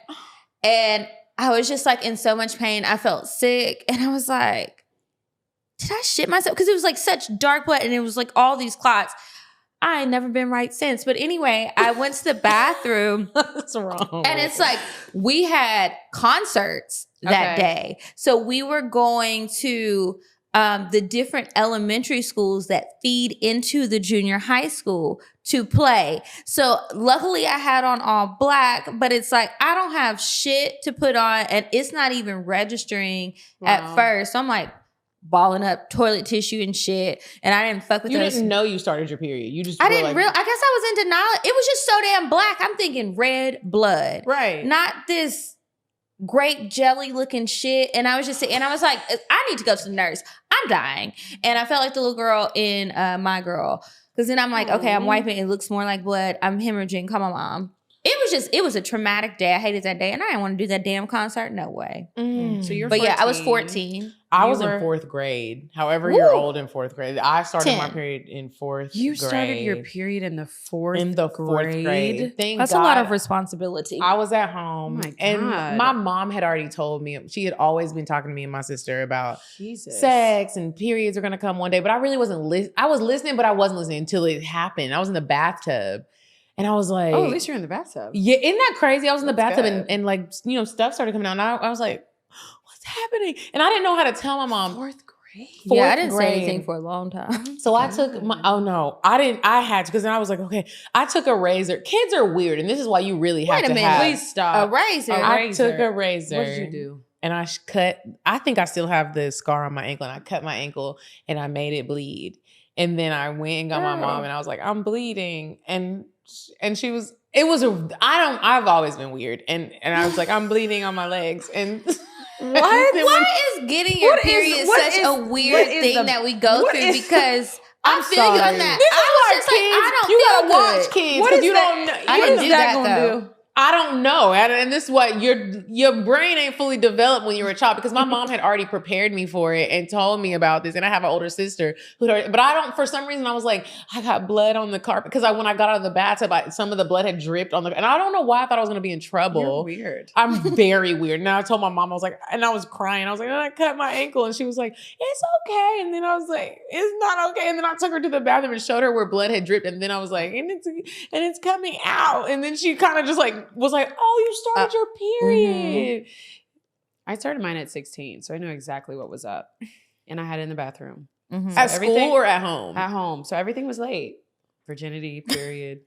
And I was just like in so much pain. I felt sick and I was like, did I shit myself? Because it was like such dark blood and it was like all these clots. I ain't never been right since. But anyway, I went to the bathroom. What's wrong? And it's like, we had concerts that day. So we were going to the different elementary schools that feed into the junior high school to play. So luckily I had on all black, but it's like, I don't have shit to put on and it's not even registering at first. So I'm like, balling up toilet tissue and shit, and I didn't fuck with You those. didn't know you started your period. You just I didn't like, I guess I was in denial. It was just so damn black. I'm thinking red blood. Right. Not this grape jelly looking shit. And I was just and I was like, I need to go to the nurse. I'm dying. And I felt like the little girl in My Girl. Because then I'm like, okay, I'm wiping. It looks more like blood. I'm hemorrhaging. Call my mom. It was a traumatic day. I hated that day. And I didn't want to do that damn concert. No way. So you're 14. But yeah, I was 14. I was in fourth grade. However, you're old in fourth grade. I started my period in fourth grade. You started your period in the fourth grade? That's a lot of responsibility. I was at home. Oh my God. And my mom had already told me, she had always been talking to me and my sister about sex and periods are going to come one day. But I really wasn't listening. I was listening, but I wasn't listening until it happened. I was in the bathtub. And I was like, oh, at least you're in the bathtub. Yeah, isn't that crazy? I was in the bathtub and like, you know, stuff started coming out. And I was like, what's happening? And I didn't know how to tell my mom. Fourth grade. I didn't say anything for a long time. So I took I had to, because then I was like, okay, I took a razor. Kids are weird. And this is why you really have to have. Please stop. A razor. I took a razor. What did you do? And I cut, I think I still have the scar on my ankle, and I cut my ankle and I made it bleed. And then I went and got my mom and I was like, I'm bleeding. And I've always been weird. And I was like, I'm bleeding on my legs. And Why is getting your period such a weird thing that we go through? Because I feel you on that. I was just like, I don't you gotta watch kids. What is you that? Don't know. I didn't do that though. I don't know. And this is what your brain ain't fully developed when you were a child, because my mom had already prepared me for it and told me about this. And I have an older sister but I don't, for some reason I was like, I got blood on the carpet. Because when I got out of the bathtub, some of the blood had dripped on and I don't know why I thought I was going to be in trouble. You're weird. I'm very weird. Now I told my mom, I was like, and I was crying. I was like, I cut my ankle. And she was like, it's okay. And then I was like, it's not okay. And then I took her to the bathroom and showed her where blood had dripped. And then I was like, and it's coming out. And then she kind of just like, was like, oh, you started your period. I started mine at 16, so I knew exactly what was up. And I had it in the bathroom. So at school or at home? At home. So everything was late. Virginity, period.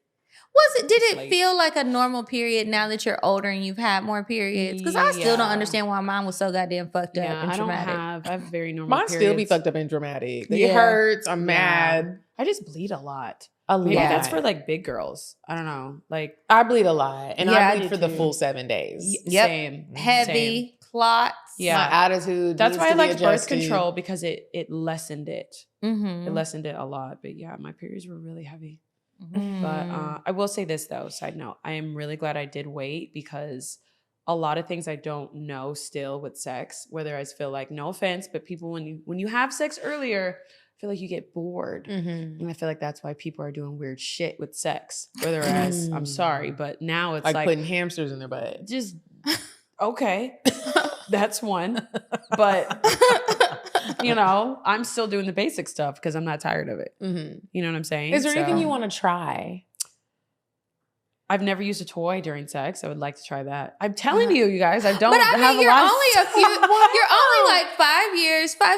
Did it feel like a normal period now that you're older and you've had more periods? Because I still don't understand why mine was so goddamn fucked up and traumatic. I have very normal Mine periods. still be fucked up and dramatic. It hurts. I'm mad. I just bleed a lot. Maybe that's for like big girls. I don't know. Like I bleed a lot, and I bleed for the full 7 days. Same. Heavy clots. Yeah, my attitude. That's why I liked birth adjusted. control, because it lessened it. Mm-hmm. It lessened it a lot. But yeah, my periods were really heavy. But I will say this though. Side note: I am really glad I did wait, because a lot of things I don't know still with sex. Whether I feel like, no offense, but people when you have sex earlier, feel like you get bored. And I feel like that's why people are doing weird shit with sex. Whereas, I'm sorry, but now it's like putting hamsters in their butt. Just, okay. That's one. But, I'm still doing the basic stuff because I'm not tired of it. You know what I'm saying? Is there anything you want to try? I've never used a toy during sex. I would like to try that. I'm telling you guys, I don't but I have mean, a lot you're only like 5,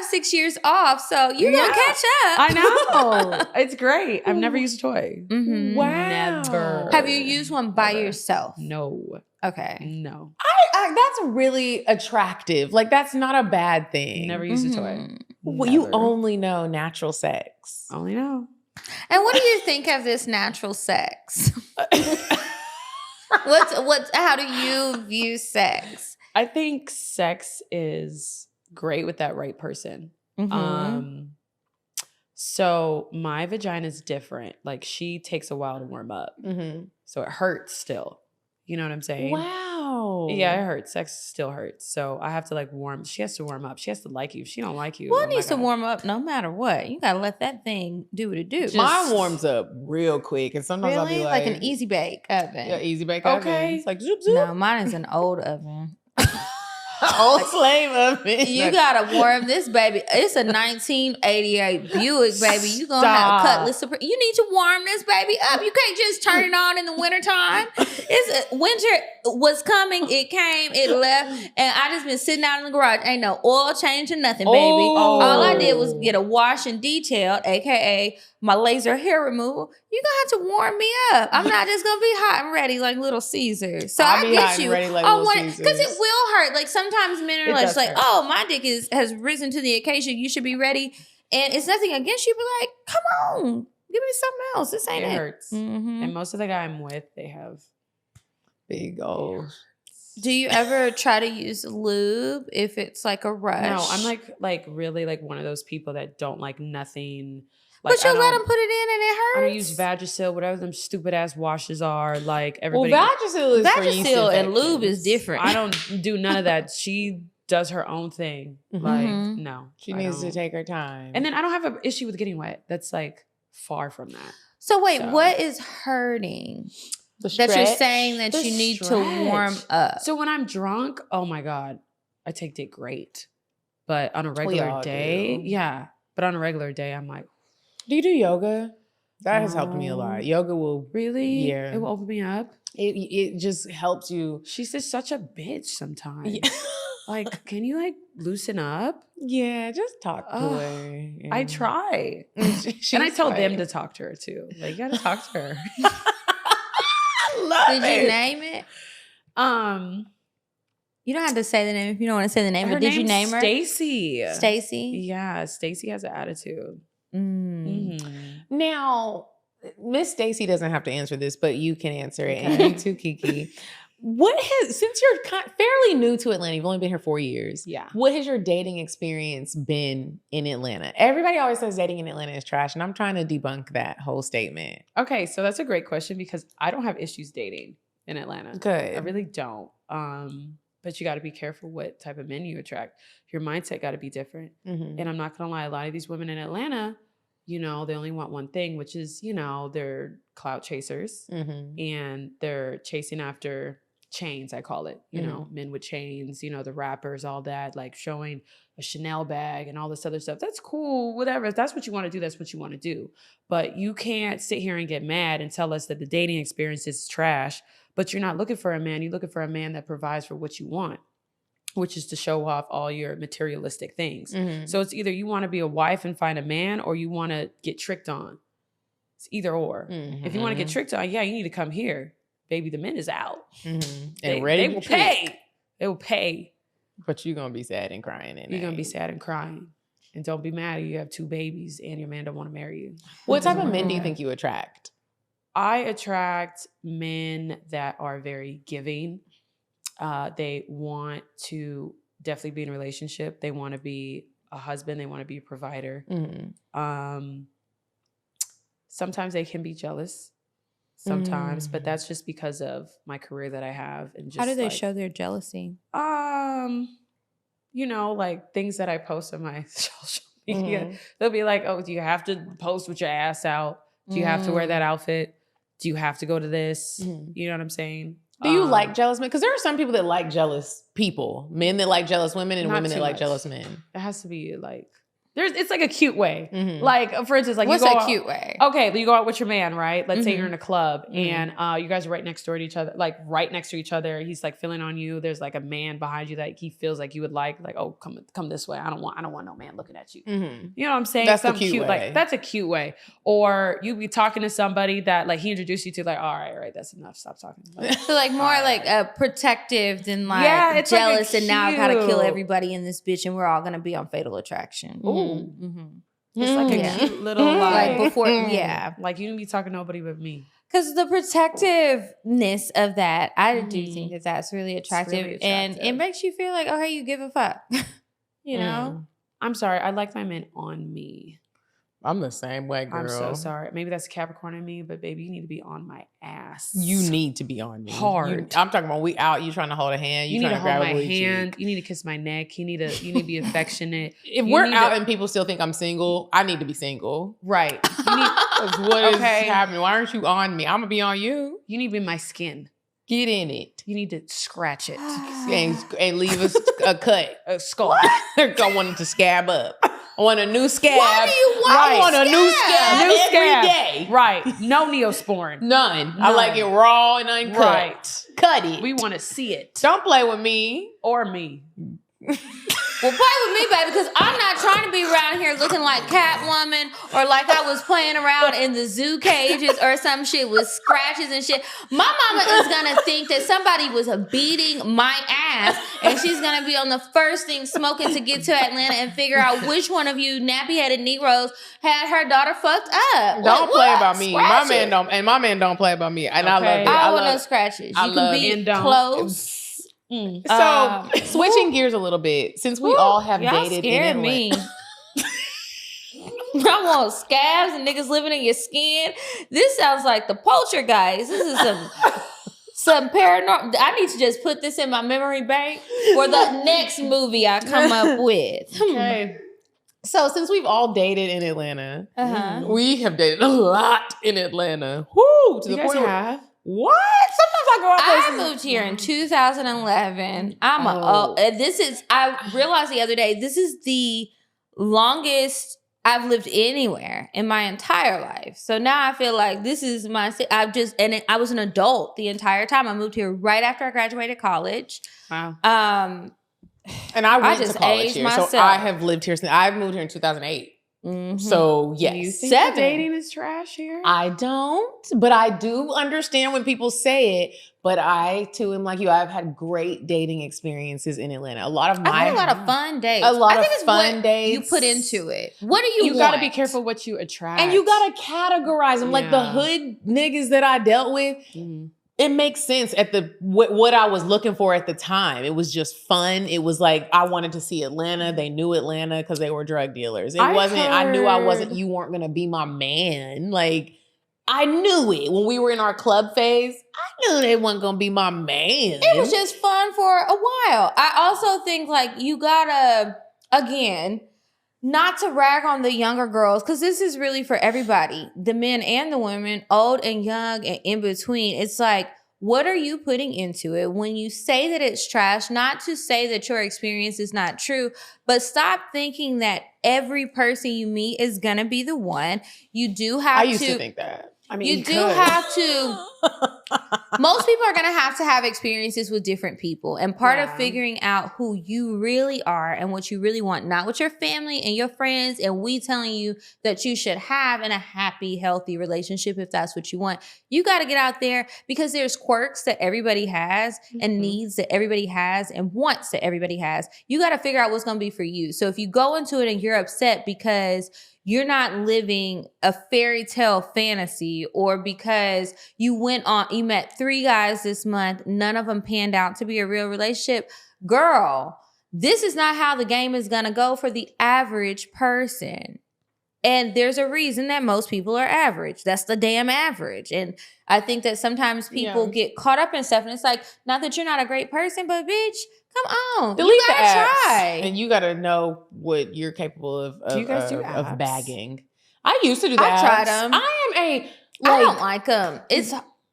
6 years off, so you're gonna catch up. I know. It's great. I've never used a toy. Wow. Never. Have you used one by yourself? No. Okay. No. That's really attractive. Like, that's not a bad thing. Never used a toy. Well, you only know natural sex. Only know. And what do you think of this natural sex? How do you view sex? I think sex is great with that right person. So my vagina is different. Like, she takes a while to warm up. So it hurts still. You know what I'm saying? Wow. Yeah, it hurts. Sex still hurts. So I have to she has to warm up. She has to like you. If she don't like you. Well, it needs to warm up no matter what. You gotta let that thing do what it do. Mine warms up real quick. And sometimes I'll be like an easy bake oven. Yeah, easy bake oven. Okay. It's like zoop zoop. No, mine is an old oven. Old slave oven. You gotta warm this baby. It's a 1988 Buick, baby. You gonna have Cutlass Supreme. You need to warm this baby up. You can't just turn it on in the wintertime. Winter was coming. It came. It left. And I just been sitting out in the garage. Ain't no oil change or nothing, baby. All I did was get a wash and detail, aka my laser hair removal. You're gonna have to warm me up. I'm not just gonna be hot and ready like Little Caesar. So I get you. Because it will hurt. Like, sometimes men are just like, oh, my dick has risen to the occasion. You should be ready. And it's nothing against you, but like, come on, give me something else. This ain't it. Hurts. And most of the guy I'm with, they have big old. Do you ever try to use lube if it's like a rush? No, I'm like really like one of those people that don't like nothing. Like, but you let them put it in and it hurts. I don't use Vagisil, whatever them stupid ass washes are. Like everybody. Well, Vagisil and lube is different. I don't do none of that. She does her own thing. Like no, she needs to take her time. And then I don't have an issue with getting wet. That's like far from that. So wait, what is hurting? That you're saying that you need to warm up. So when I'm drunk, oh my God, I take it great. But on a regular day, but on a regular day, I'm like, do you do yoga? That has helped me a lot. Yoga will really, it will open me up. It just helps you. She's just such a bitch sometimes. Yeah. Like, can you like loosen up? Yeah, just talk to her. Yeah. I try, and I tell them to talk to her too. Like, you gotta talk to her. Did you name it? You don't have to say the name if you don't want to say the name. But did you name her? Stacy. Stacy. Yeah, Stacy has an attitude. Now, Miss Stacy doesn't have to answer this, but you can answer it, and you too, Kiki. Since you're fairly new to Atlanta, you've only been here 4 years. Yeah. What has your dating experience been in Atlanta? Everybody always says dating in Atlanta is trash, and I'm trying to debunk that whole statement. Okay, so that's a great question because I don't have issues dating in Atlanta. Good. I really don't. But you got to be careful what type of men you attract. Your mindset got to be different. And I'm not going to lie, a lot of these women in Atlanta, you know, they only want one thing, which is, you know, they're clout chasers and they're chasing after chains, I call it, you know, men with chains, you know, the rappers, all that, like showing a Chanel bag and all this other stuff. That's cool, whatever. If that's what you want to do, that's what you want to do. But you can't sit here and get mad and tell us that the dating experience is trash, but you're not looking for a man. You're looking for a man that provides for what you want, which is to show off all your materialistic things. So it's either you want to be a wife and find a man or you want to get tricked on. It's either or. If you want to get tricked on, yeah, you need to come here. Baby, the men is out. And ready they will pay. They will pay. But you're going to be sad and crying. You're going to be sad and crying. And don't be mad if you have 2 babies and your man don't want to marry you. What type of men do you think you attract? I attract men that are very giving. They want to definitely be in a relationship. They want to be a husband. They want to be a provider. Sometimes they can be jealous. Sometimes, but that's just because of my career that I have. And just how do they show their jealousy? You know, like things that I post on my social media. They'll be like, "Oh, do you have to post with your ass out? Do you have to wear that outfit? Do you have to go to this?" You know what I'm saying? Do you like jealous men? Because there are some people that like jealous people, men that like jealous women, and women that like jealous men. It has to be like. It's like a cute way. Like, for instance, like what's you go a cute way? Okay, you go out with your man, right? Let's say you're in a club and you guys are right next door to each other, like right next to each other. He's like feeling on you. There's like a man behind you that he feels like you would like, oh, come this way. I don't want no man looking at you. You know what I'm saying? That's a cute way. Like that's a cute way. Or you be talking to somebody that like he introduced you to, like, all right, that's enough. Stop talking. Like, so like more like protective than like jealous, like and now I gotta kill everybody in this bitch, and we're all gonna be on Fatal Attraction. It's like a cute little like before, like you didn't be talking to nobody but me. Because the protectiveness of that, I do think that that's really attractive, and it makes you feel like, okay, you give a fuck. You know? I'm sorry, I like my men on me. I'm the same way, girl. I'm so sorry. Maybe that's Capricorn in me, but baby, you need to be on my ass. You need to be on me. Hard. I'm talking about we out, you trying to hold a hand. You need to hold my hand. You need to kiss my neck. You need to be affectionate. If we're out and people still think I'm single, I need to be single. Right. What is happening? Why aren't you on me? I'm going to be on you. You need to be in my skin. Get in it. You need to scratch it. and leave a cut. A skull. I want it to scab up. I want a new scab. Why do you want I want a new scab every day. Right. No Neosporin. None. I like it raw and uncut. Right. Cut it. We want to see it. Don't play with me. Or me. Well, play with me, baby, because I'm not trying to be around here looking like Catwoman or like I was playing around in the zoo cages or some shit with scratches and shit. My mama is going to think that somebody was beating my ass, and she's going to be on the first thing smoking to get to Atlanta and figure out which one of you nappy-headed Negroes had her daughter fucked up. Don't play about me. My man don't play about me. And I love it. I want no scratches. You can be close. So switching gears a little bit, since we all have dated in Atlanta. Me. I want scabs and niggas living in your skin. This sounds like the Poltergeist. This is some paranormal. I need to just put this in my memory bank for the next movie I come up with. Okay. So since we've all dated in Atlanta, we have dated a lot in Atlanta. Woo! To the point where what? Sometimes I go out I moved here in 2011. I realized the other day, this is the longest I've lived anywhere in my entire life. So now I feel like this is I was an adult the entire time. I moved here right after I graduated college. Wow. And I went to college here. Myself. So I have lived here since I've moved here in 2008. Mm-hmm. So yes. Do you think dating is trash here? I don't, but I do understand when people say it. But I too am like you. I've had great dating experiences in Atlanta. A lot of fun dates. A lot of fun dates. You put into it. What do you want? You got to be careful what you attract, and you got to categorize them. Like the hood niggas that I dealt with. Mm-hmm. It makes sense at what I was looking for at the time. It was just fun. It was like I wanted to see Atlanta. They knew Atlanta because they were drug dealers. I knew I wasn't. You weren't gonna be my man. Like I knew it when we were in our club phase. I knew they weren't gonna be my man. It was just fun for a while. I also think like you gotta not to rag on the younger girls, because this is really for everybody, the men and the women, old and young and in between. It's like, what are you putting into it? When you say that it's trash, not to say that your experience is not true, but stop thinking that every person you meet is going to be the one. You do have to. I used to think that. I mean, you do have to. Most people are going to have experiences with different people. And part of figuring out who you really are and what you really want, not what your family and your friends and we telling you that you should have in a happy, healthy relationship, if that's what you want. You got to get out there because there's quirks that everybody has and needs that everybody has and wants that everybody has. You got to figure out what's going to be for you. So if you go into it and you're upset because you're not living a fairy tale fantasy, or because you met 3 guys this month, none of them panned out to be a real relationship. Girl, this is not how the game is going to go for the average person. And there's a reason that most people are average. That's the damn average. And I think that sometimes people get caught up in stuff. And it's like, not that you're not a great person, but bitch, come on. Delete you gotta try. And you gotta know what you're capable of bagging. I used to do that. I tried them. I don't like them.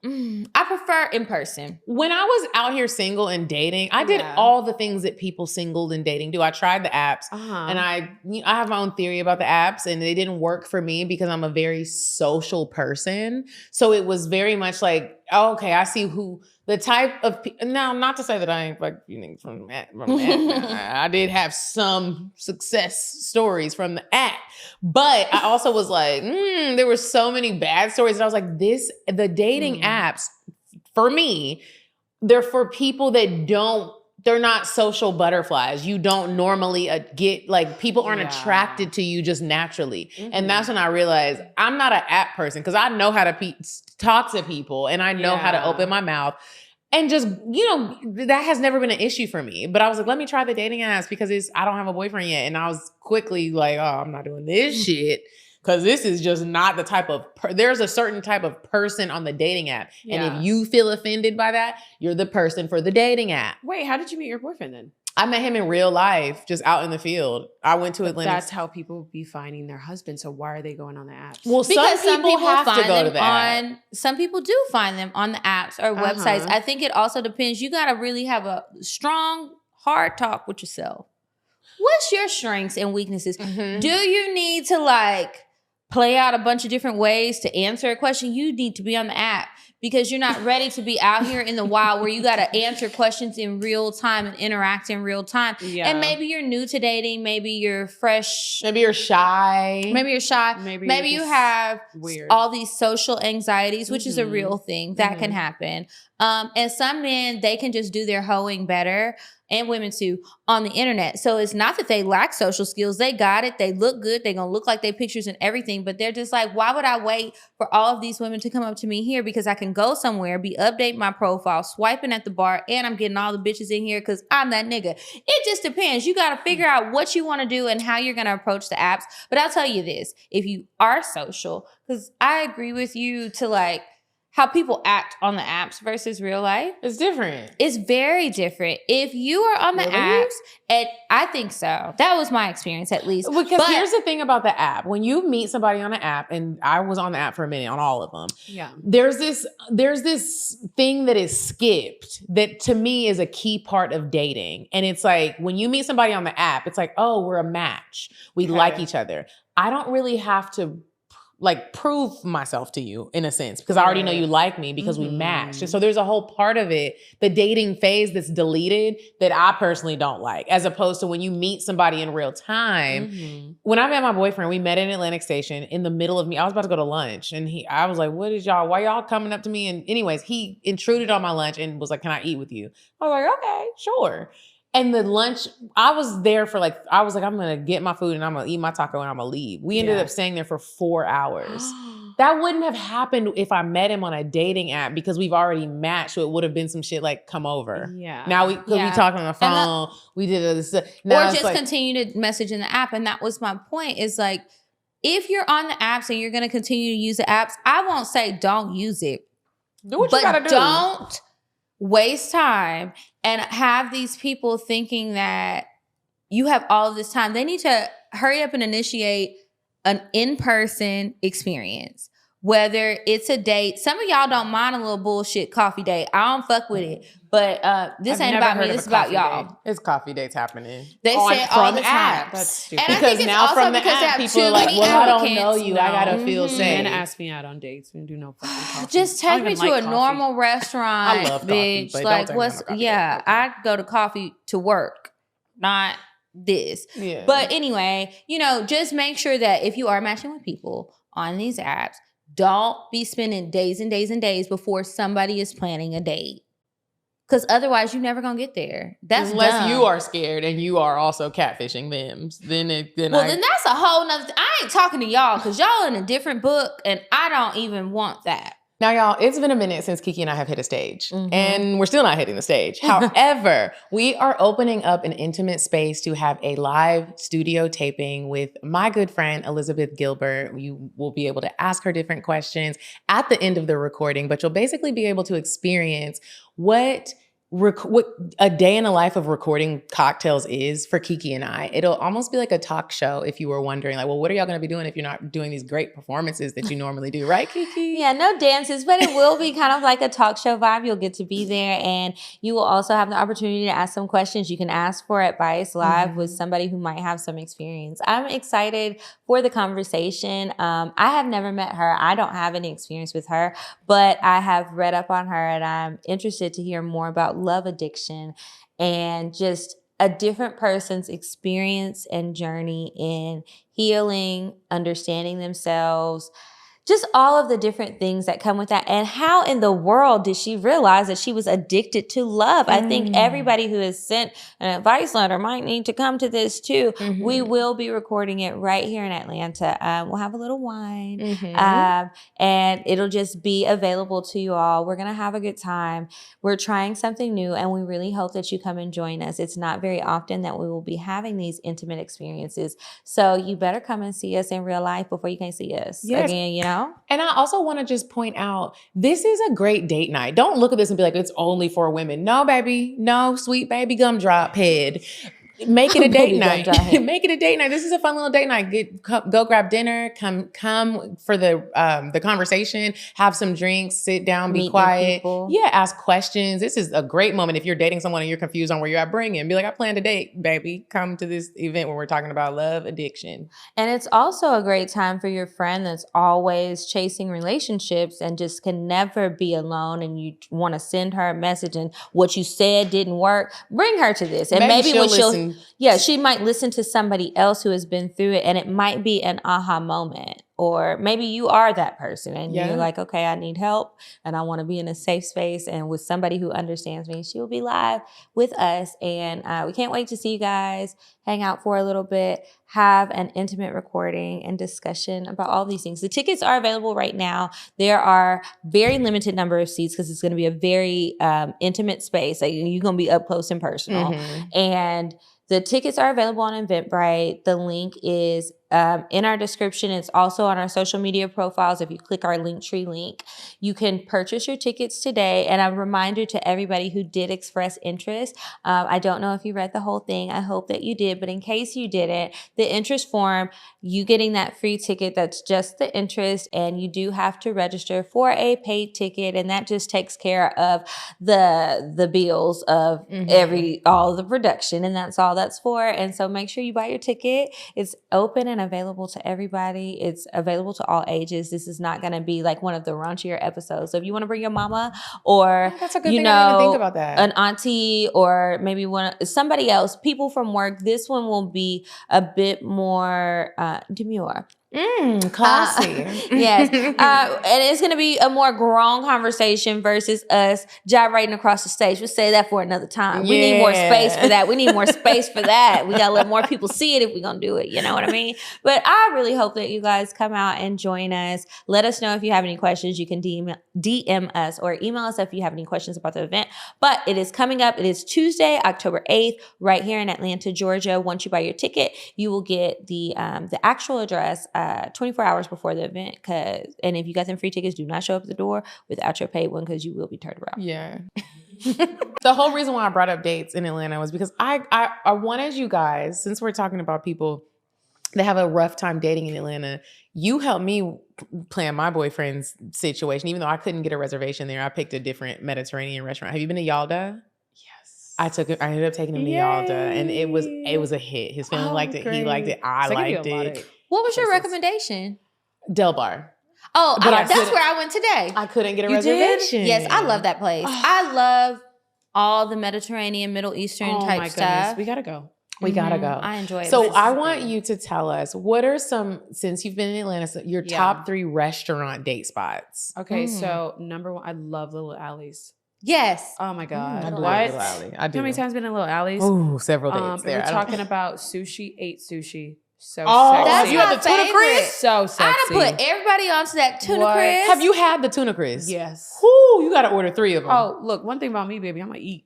I prefer in person. When I was out here single and dating, I did all the things that people singled and dating do. I tried the apps, and I have my own theory about the apps, and they didn't work for me because I'm a very social person. So it was very much like, oh, okay, I see who the type of now. Not to say that I ain't like from that. I did have some success stories from the app, but I also was like, there were so many bad stories, and I was like, the dating apps for me, they're for people that they're not social butterflies. You don't normally get, like, people aren't attracted to you just naturally. And that's when I realized I'm not an app person, because I know how to talk to people and I know how to open my mouth. And just, that has never been an issue for me. But I was like, let me try the dating apps because I don't have a boyfriend yet. And I was quickly like, oh, I'm not doing this shit. Because this is just not the type of, there's a certain type of person on the dating app. Yeah. And if you feel offended by that, you're the person for the dating app. Wait, how did you meet your boyfriend then? I met him in real life, just out in the field. I went to Atlanta. That's how people be finding their husband. So why are they going on the apps? Well, because some people have to go to the app. Some people do find them on the apps or websites. I think it also depends. You got to really have a strong, hard talk with yourself. What's your strengths and weaknesses? Do you need to play out a bunch of different ways to answer a question? You need to be on the app, because you're not ready to be out here in the wild where you got to answer questions in real time and interact in real time. Yeah. And maybe you're new to dating. Maybe you're fresh. Maybe you're shy. Maybe you have all these social anxieties, which is a real thing that can happen. And some men, they can just do their hoeing better. and women too, on the internet. So it's not that they lack social skills. They got it. They look good. They're going to look like they pictures and everything. But they're just like, why would I wait for all of these women to come up to me here? Because I can go somewhere, update my profile, swiping at the bar, and I'm getting all the bitches in here because I'm that nigga. It just depends. You got to figure out what you want to do and how you're going to approach the apps. But I'll tell you this, if you are social, because I agree with you to like, how people act on the apps versus real life. It's different. It's very different. If you are on the apps, and I think so. That was my experience at least. Because here's the thing about the app. When you meet somebody on an app, and I was on the app for a minute on all of them. Yeah. There's this thing that is skipped that to me is a key part of dating. And it's like when you meet somebody on the app, it's like, oh, we're a match. We like each other. I don't really have to like prove myself to you in a sense because I already know you like me because we matched. And so there's a whole part of it, the dating phase that's deleted that I personally don't like, as opposed to when you meet somebody in real time. When I met my boyfriend, we met in Atlantic Station in the middle of me. I was about to go to lunch and I was like, why y'all coming up to me? And anyways, he intruded on my lunch and was like, can I eat with you? I was like, okay, sure. And the lunch, I was there for I was like, I'm going to get my food and I'm going to eat my taco and I'm going to leave. We ended up staying there for 4 hours. That wouldn't have happened if I met him on a dating app because we've already matched. So it would have been some shit like, come over. Yeah. Now we talk on the phone. We did this. Now or just continue to message in the app. And that was my point is like, if you're on the apps and you're going to continue to use the apps, I won't say don't use it. Do what you got to do. Don't waste time and have these people thinking that you have all of this time. They need to hurry up and initiate an in-person experience. Whether it's a date. Some of y'all don't mind a little bullshit coffee date. I don't fuck with it. But this ain't about me. This is about y'all. Day. It's coffee dates happening. They say all the time. That's stupid. And because I think now from the app, people are like, well, I don't know you. No. I got to feel safe. Men ask me out on dates. We do no fucking coffee. Just take me to a normal restaurant, I love bitch. Coffee, like, what's, yeah, I go to coffee to work, not this. Yeah. But anyway, just make sure that if you are matching with people on these apps, don't be spending days and days and days before somebody is planning a date. Because otherwise, you're never going to get there. That's Unless dumb. you are scared and you are also catfishing them. Then that's a whole nother I ain't talking to y'all because y'all in a different book and I don't even want that. Now, y'all, it's been a minute since Kiki and I have hit a stage, and we're still not hitting the stage. However, we are opening up an intimate space to have a live studio taping with my good friend, Elizabeth Gilbert. You will be able to ask her different questions at the end of the recording, but you'll basically be able to experience what a day in the life of recording CockTales is for Kiki and I. It'll almost be like a talk show if you were wondering, like, well, what are y'all going to be doing if you're not doing these great performances that you normally do, right, Kiki? Yeah, no dances, but it will be kind of like a talk show vibe. You'll get to be there, and you will also have the opportunity to ask some questions you can ask for advice live with somebody who might have some experience. I'm excited for the conversation. I have never met her. I don't have any experience with her, but I have read up on her, and I'm interested to hear more about love addiction and just a different person's experience and journey in healing, understanding themselves, just all of the different things that come with that. And how in the world did she realize that she was addicted to love? I think everybody who has sent an advice letter might need to come to this too. We will be recording it right here in Atlanta. We'll have a little wine and it'll just be available to you all. We're going to have a good time. We're trying something new and we really hope that you come and join us. It's not very often that we will be having these intimate experiences. So you better come and see us in real life before you can see us again, you know? And I also want to just point out, this is a great date night. Don't look at this and be like, it's only for women. No, baby. No, sweet baby gumdrop head. Make it a date night. Make it a date night. This is a fun little date night. Go grab dinner. Come for the conversation. Have some drinks. Sit down. Be quiet. Yeah, ask questions. This is a great moment. If you're dating someone and you're confused on where you're at, bring him. Be like, I planned a date, baby. Come to this event where we're talking about love addiction. And it's also a great time for your friend that's always chasing relationships and just can never be alone, and you want to send her a message and what you said didn't work. Bring her to this, and maybe what she'll. Yeah, she might listen to somebody else who has been through it, and it might be an aha moment or maybe you are that person and you're like, okay, I need help and I want to be in a safe space and with somebody who understands me. She will be live with us, and we can't wait to see you guys, hang out for a little bit, have an intimate recording and discussion about all these things. The tickets are available right now. There are very limited number of seats because it's going to be a very intimate space. Like, you're going to be up close and personal. And the tickets are available on Eventbrite. The link is in our description. It's also on our social media profiles. If you click our Linktree link, you can purchase your tickets today. And a reminder to everybody who did express interest. I don't know if you read the whole thing. I hope that you did. But in case you didn't, the interest form, you getting that free ticket, that's just the interest. And you do have to register for a paid ticket. And that just takes care of the bills of all the production. And that's all that's for. And so make sure you buy your ticket. It's open and available to everybody. It's available to all ages. This is not going to be like one of the raunchier episodes. So if you want to bring your mama or, that's a good thing. I didn't think about that. An auntie or maybe somebody else, people from work, this one will be a bit more demure. Classy. Yes. And it's going to be a more grown conversation versus us gyrating across the stage. We'll say that for another time. We need more space for that. We need more space for that. We got to let more people see it if we're going to do it. You know what I mean? But I really hope that you guys come out and join us. Let us know if you have any questions. You can DM us or email us if you have any questions about the event. But it is coming up. It is Tuesday, October 8th, right here in Atlanta, Georgia. Once you buy your ticket, you will get the actual address 24 hours before the event. And if you got them free tickets, do not show up at the door without your paid one because you will be turned around. Yeah. The whole reason why I brought up dates in Atlanta was because I wanted you guys, since we're talking about people that have a rough time dating in Atlanta, you helped me plan my boyfriend's situation. Even though I couldn't get a reservation there, I picked a different Mediterranean restaurant. Have you been to Yalda? I ended up taking him to Yalda, and it was a hit. His family liked it. Great. He liked it. I liked it. What was your recommendation? Del Bar. Oh, that's where I went today. I couldn't get a reservation. Yes, I love that place. I love all the Mediterranean, Middle Eastern type stuff. We gotta go. We gotta go. I enjoy it. So I want you to tell us, what are since you've been in Atlanta, your top 3 restaurant date spots? Okay, so number 1, I love Little Alleys. Yes. Oh my God. I do what? love Little Alley. I do. How many times been in Little Alleys? Oh, several dates there. We're talking about sushi, ate sushi. So that's sexy. my favorite. So sexy. I done put everybody onto that tuna crisp. Have you had the tuna crisp? Yes. Ooh, you got to order 3 of them. Oh, look, one thing about me, baby, I'm going to eat.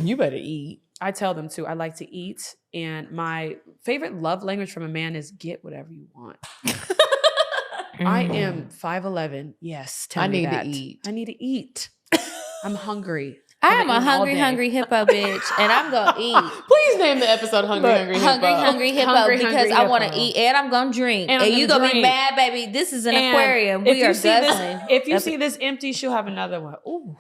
You better eat. I tell them too. I like to eat. And my favorite love language from a man is get whatever you want. I am 5'11". Yes. I need to eat. I need to eat. I'm hungry. I am a hungry hippo bitch, and I'm gonna eat. Please name the episode Hungry Hippo. Because I want to eat and I'm gonna drink. And you gonna be mad, baby. This is an aquarium. We are guzzling. If you see this empty, she'll have another one. Ooh.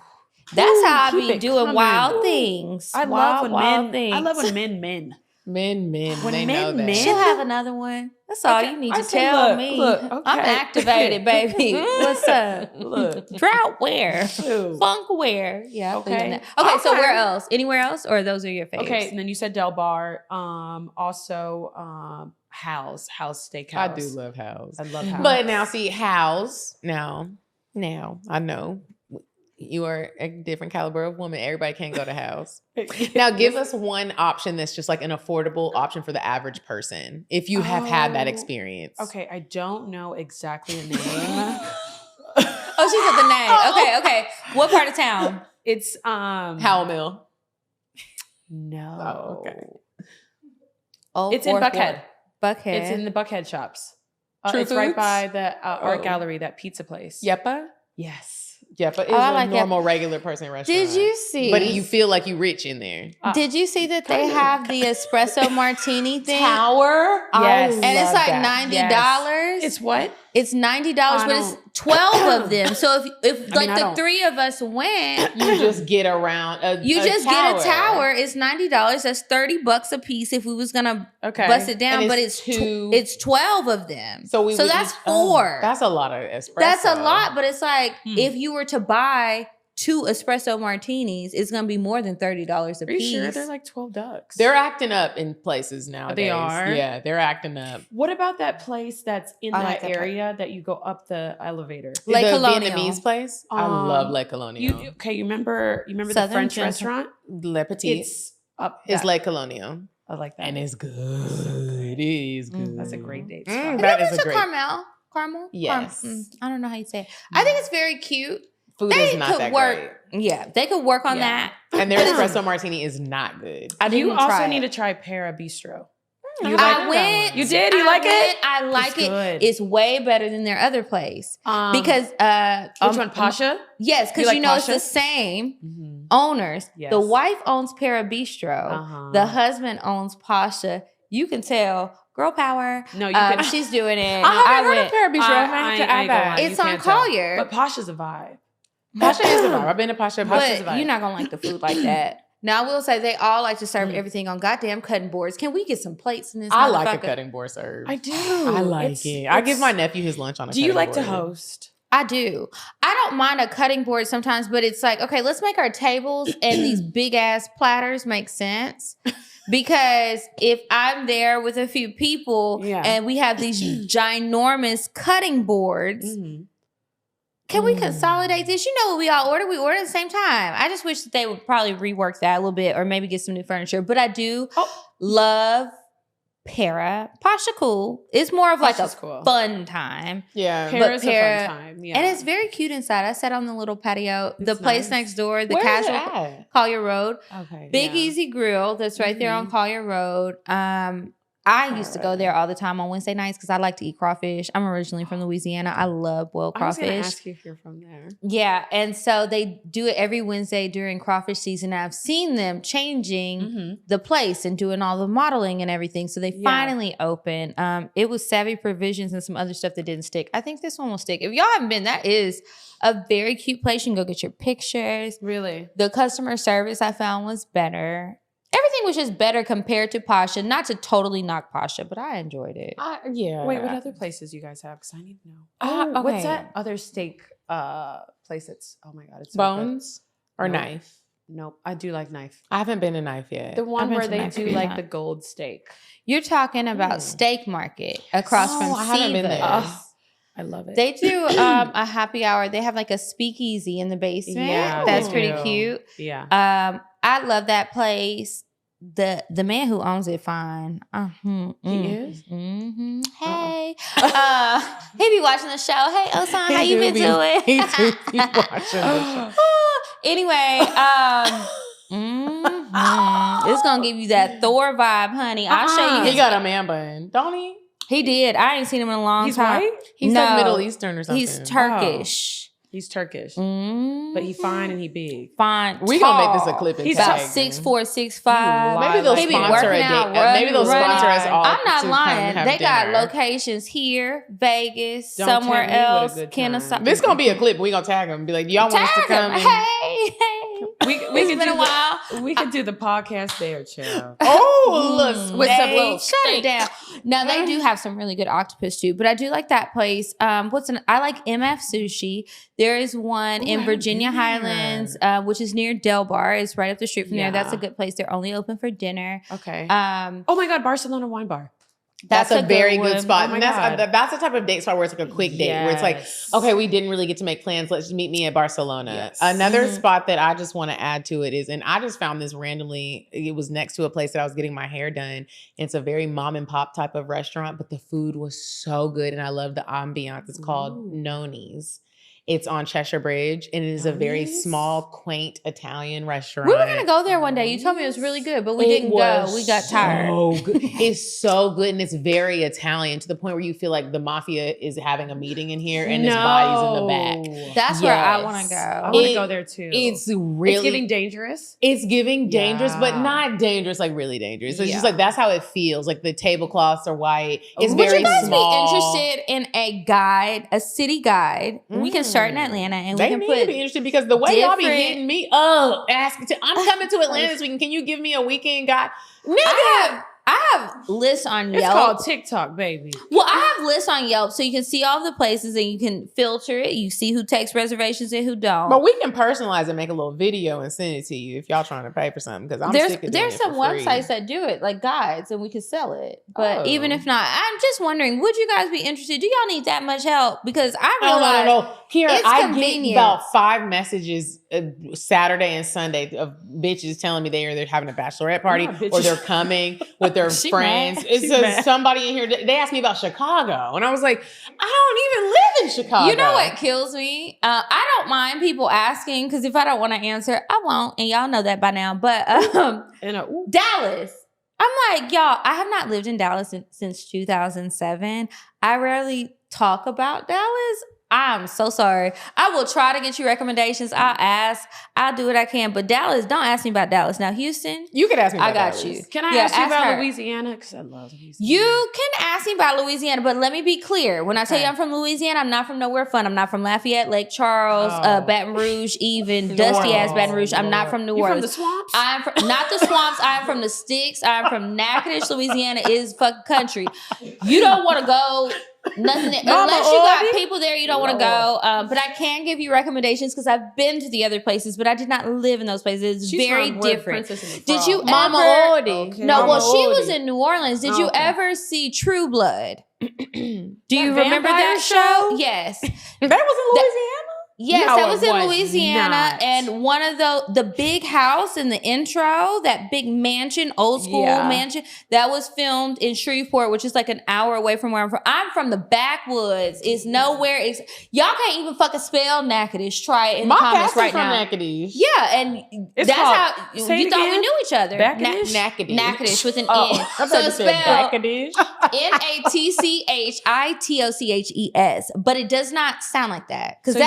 That's how I be doing wild things. I love when men. I love when men. Men. When they men, know that. She'll have another one. That's all you need to tell me. Look, okay. I'm activated, baby. What's up? Look. Drought wear. Funk wear. Yeah. Okay. Okay, so where else? Anywhere else? Or those are your favorites? Okay, and then you said Del Bar. Also, Hal's Steakhouse. I do love Hal's. I love Hal's. But now see, Hal's, now, I know you are a different caliber of woman. Everybody can't go to Hal's. Now give us one option that's just like an affordable option for the average person, if you have had that experience. Okay, I don't know exactly the name. Oh, she said the name. Okay. What part of town? It's Howell Mill. No. Oh, okay. It's in Buckhead. Buckhead. It's in the Buckhead shops. True It's Foods? right by the art gallery, that pizza place. Yeppa? Yes. Yeppa is a normal, regular person restaurant. Did you see? But you feel like you rich in there. Did you see that they have the espresso martini thing? Tower? Yes. And it's like $90. Yes. It's what? It's $90, but it's 12 of them. So if the 3 of us went, you just get around get a tower. It's $90. That's $30 a piece if we was gonna bust it down. But it's 12 of them. So that's 4. That's a lot of espresso. That's a lot. But it's like if you were to buy 2 espresso martinis is going to be more than $30 a piece. Are you sure they're like 12 ducks? They're acting up in places nowadays. They are? Yeah, they're acting up. What about that place that's in I that like that area that you go up the elevator? Le the Colonial. Vietnamese place? I love Le Colonial. You remember the Southern French Gentleman. restaurant? Le Petit. It's up It's that- Le Colonial. I like that. And it's good. It is good. That's a great date spot. Mm, That that is a great. Caramel? Yes. I don't know how you say it. I think it's very cute. Food They is not could that work. Yeah, they could work on that. great. And their espresso martini is not good. I You didn't try also it. need to try Para Bistro. I like that went. one? You did? You like it? I like It's it. good. It's way better than their other place because Which one, Pasha? yes, because like you know it's Pasha? the same owners. Yes. The wife owns Para Bistro. Uh-huh. The husband owns Pasha. You can tell. Girl power. No, you can. She's doing it. I haven't heard went. of Para Bistro. I might have to add ain't gonna lie, that. you It's on can't tell. Collier. But Pasha's a vibe. Pasha is a vibe. I've been to Pasha. Pasha's a But vibe. you're not gonna like the food like that. Now I will say they all like to serve everything on goddamn cutting boards. Can we get some plates in this? I like a motherfucker? cutting board served. I do. I like it. I give my nephew his lunch on a Do you cutting like to board. host? I do. I don't mind a cutting board sometimes, but it's like, okay, let's make our tables and these big ass platters make sense. Because if I'm there with a few people and we have these ginormous cutting boards, can we consolidate this? You know what we all order? We order at the same time. I just wish that they would probably rework that a little bit or maybe get some new furniture. But I do love Para. Pasha cool. It's more of like a fun time. Yeah. Para's But Para- a fun time. Yeah. And it's very cute inside. I sat on the little patio. The It's place nice. next door, the Where is it casual at? Collier Road. okay. Big Easy Grill that's right there on Collier Road. I used to go there all the time on Wednesday nights because I like to eat crawfish. I'm originally from Louisiana. I love boiled I was going to crawfish. ask you if you're from there. Yeah, and so they do it every Wednesday during crawfish season. I've seen them changing the place and doing all the modeling and everything. So they finally opened. It was Savvy Provisions and some other stuff that didn't stick. I think this one will stick. If y'all haven't been, that is a very cute place. You can go get your pictures. Really? The customer service I found was better. Everything was just better compared to Pasha. Not to totally knock Pasha, but I enjoyed it. Yeah. Wait, what other places you guys have? Because I need to know. Okay. What's that other steak place that's, oh my God, it's so Bones or No. Knife? good. Nope. I do like Knife. I haven't been to Knife yet. The one I've been where to they Knife do a like lot. the gold steak. You're talking about Steak Market across from I haven't been there. Siva's. I love it. They do a happy hour. They have like a speakeasy in the basement. Yeah, That's they pretty do. cute. Yeah. I love that place. The man who owns it, fine. He is? Mm-hmm. Hey, he be watching the show. Hey, Osan, how you been doing? He do be watching the show. Anyway, it's gonna give you that Thor vibe, honey. I'll show you. He His, got a man bun, don't he? he did. I ain't seen him in a long He's time. white? He's No, like Middle Eastern or something. He's Turkish. He's Turkish. Mm, But he fine and he big. fine. We gonna make this a tall. clip and He's tag about him. 6'4", 6'5". Maybe they'll He be sponsor working a date. out, Maybe they'll running, sponsor us all. I'm not to lying. come have They got dinner. locations here, Vegas, Don't tell somewhere me what a else, good Kennesaw. time. This gonna be a clip. We gonna tag him and be like, "Y'all want us to Tag come?" him. and- Hey. We It's could been do a while. We could do the podcast there, child. Oh, look, With some steak. little shut it down. Now they do have some really good octopus too, but I do like that place. I like MF Sushi. There is one in Virginia Highlands, which is near Del Bar. It's right up the street from there. That's a good place. They're only open for dinner. Okay. Oh my God, Barcelona Wine Bar. That's a very one. good spot. Oh my And God. that's the type of date spot where it's like a quick date, where it's like, Yes. okay, we didn't really get to make plans. Let's just meet me at Barcelona. Yes. Another spot that I just want to add to it is, and I just found this randomly, it was next to a place that I was getting my hair done. It's a very mom and pop type of restaurant, but the food was so good and I love the ambiance. It's called Noni's. It's on Cheshire Bridge, and it is a very small, quaint Italian restaurant. We were gonna go there one day. You told me it was really good, but we didn't go. We got tired. So good. It's so good, and it's very Italian to the point where you feel like the mafia is having a meeting in here, and his body's in the back. That's where I Yes. want to go. I want to go there too. It's really It's giving dangerous. It's giving dangerous, but Yeah. not dangerous, like really dangerous. It's Yeah. just like that's how it feels. Like the tablecloths are white. It's Would very you guys small. be interested in a guide, a city guide? We can start in Atlanta and They we can need put to be interested because the way y'all be different- hitting me up, asking to, I'm coming to Atlanta this weekend. Can you give me a weekend guide? Nigga, have lists on Yelp. It's called TikTok, baby. Well, I have lists on Yelp, so you can see all the places and you can filter it. You see who takes reservations and who don't. But we can personalize and make a little video and send it to you if y'all trying to pay for something. Because I'm sick of doing there's it some for free. websites that do it, like guides, and we can sell it. But even if not, I'm just wondering, would you guys be interested? Do y'all need that much help? Because I realize no. Kira, it's I convenient. get about 5 messages Saturday and Sunday of bitches telling me they're having a bachelorette party or they're coming with their friends. It's somebody in here. They asked me about Chicago, and I was like, I don't even live in Chicago. You know what kills me? I don't mind people asking, because if I don't want to answer, I won't, and y'all know that by now. But Dallas. I'm like, y'all, I have not lived in Dallas since 2007. I rarely talk about Dallas. I'm so sorry. I will try to get you recommendations. I'll ask. I'll do what I can. But Dallas, don't ask me about Dallas. Now, Houston. You can ask me about Dallas. I got you. Can I ask you about Louisiana? Because I love Louisiana. You can ask me about Louisiana, but let me be clear. When I tell you I'm from Louisiana, I'm not from nowhere fun. I'm not from Lafayette, Lake Charles, Baton Rouge, even dusty-ass Baton Rouge. I'm not from New Orleans. From the swamps? I'm from, not the swamps. I'm from the sticks. I'm from Natchitoches, Louisiana is fucking country. You don't want to go... Nothing unless you got people there you don't want to go. But I can give you recommendations because I've been to the other places, but I did not live in those places. It's very different. Did you Mama ever? Ordy. No, Mama well, she Ordy. was in New Orleans. Did you ever see True Blood? Do you That remember vampire that show? show? Yes. That was in Louisiana? Yes, No, that was it in was Louisiana, not. and one of the big house in the intro, that big mansion, old school mansion, that was filmed in Shreveport, which is like an hour away from where I'm from. I'm from the backwoods. It's nowhere. Y'all can't even fucking spell Natchitoches. Try it in the comments right now. Natchitoches. Yeah, and It's that's called- how you say it thought we again? knew each other. Natchitoches? Natchitoches with an N. I So thought you it's said spelled Natchitoches. Natchitoches, but it does not sound like that because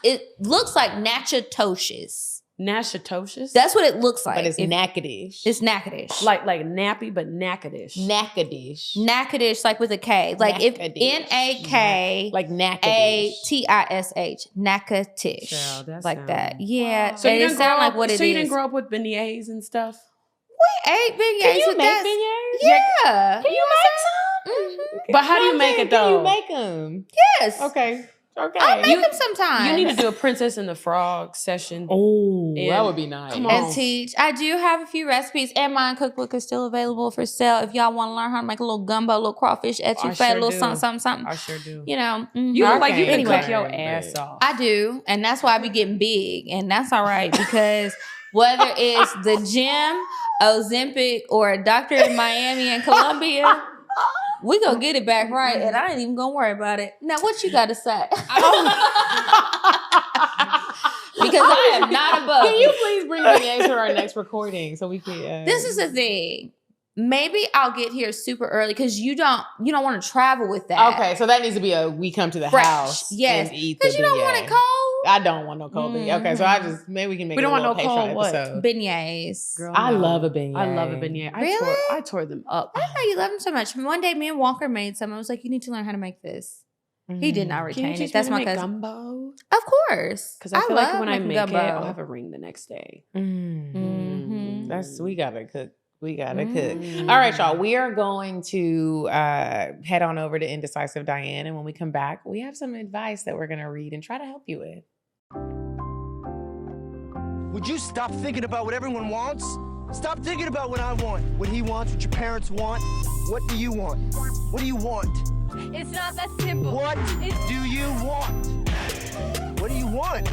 it looks like Natchitoches. Natchitoches? That's what it looks like. But it's Natchitoches. It's Natchitoches. like nappy, but Natchitoches. Natchitoches. Natchitoches, like with a K. Like if Natchitoches. N-A-K Like Natchitoches. A-T-I-S-H. Natchitoches. Child, that like sound- that. Yeah. So and you it didn't sound grow like up, what it so you is. didn't grow up with beignets and stuff? We ate beignets. Can you with make that. beignets? Yeah. Can you make some? Mhm. But how do you make it though? Can you make them? Yes. Okay. I make them sometimes. You need to do a Princess and the Frog session. Oh, And- that would be nice. Come on. and teach. I do have a few recipes, and my cookbook is still available for sale. If y'all want to learn how to make a little gumbo, a little crawfish etouffee, I a sure little do. something. I sure do. You know, You look like you can Anyway. cook your ass off. I do, and that's why I be getting big, and that's all right because whether it's the gym, Ozempic, or a doctor in Miami and Colombia, we gonna get it back right, and I ain't even gonna worry about it. Now, what you got to say? Because I am not above. Can you please bring beignets to our next recording so we can? This is the thing. Maybe I'll get here super early because you don't want to travel with that. Okay, so that needs to be we come to the Fresh. house. Yes. and eat the Because you don't want it beignet. cold. I don't want no cold beignet. Okay, so maybe we can make We a don't want little no cold Patreon what? episode. Beignets. Girl, I no. love a beignet. I love a beignet. Really? I tore them up. I didn't know you love them so much. One day, me and Walker made some. I was like, you need to learn how to make this. He did not Can retain you it. teach That's me my to make cousin. gumbo? Of course. Because I feel like love when I making make gumbo. it, I'll have a ring the next day. Mhm. That's we gotta cook. We gotta cook. All right, y'all. We are going to head on over to Indecisive Diane, and when we come back, we have some advice that we're gonna read and try to help you with. Would you stop thinking about what everyone wants? Stop thinking about what I want, what he wants, what your parents want. What do you want? What do you want? It's not that simple. What do you want? What do you want?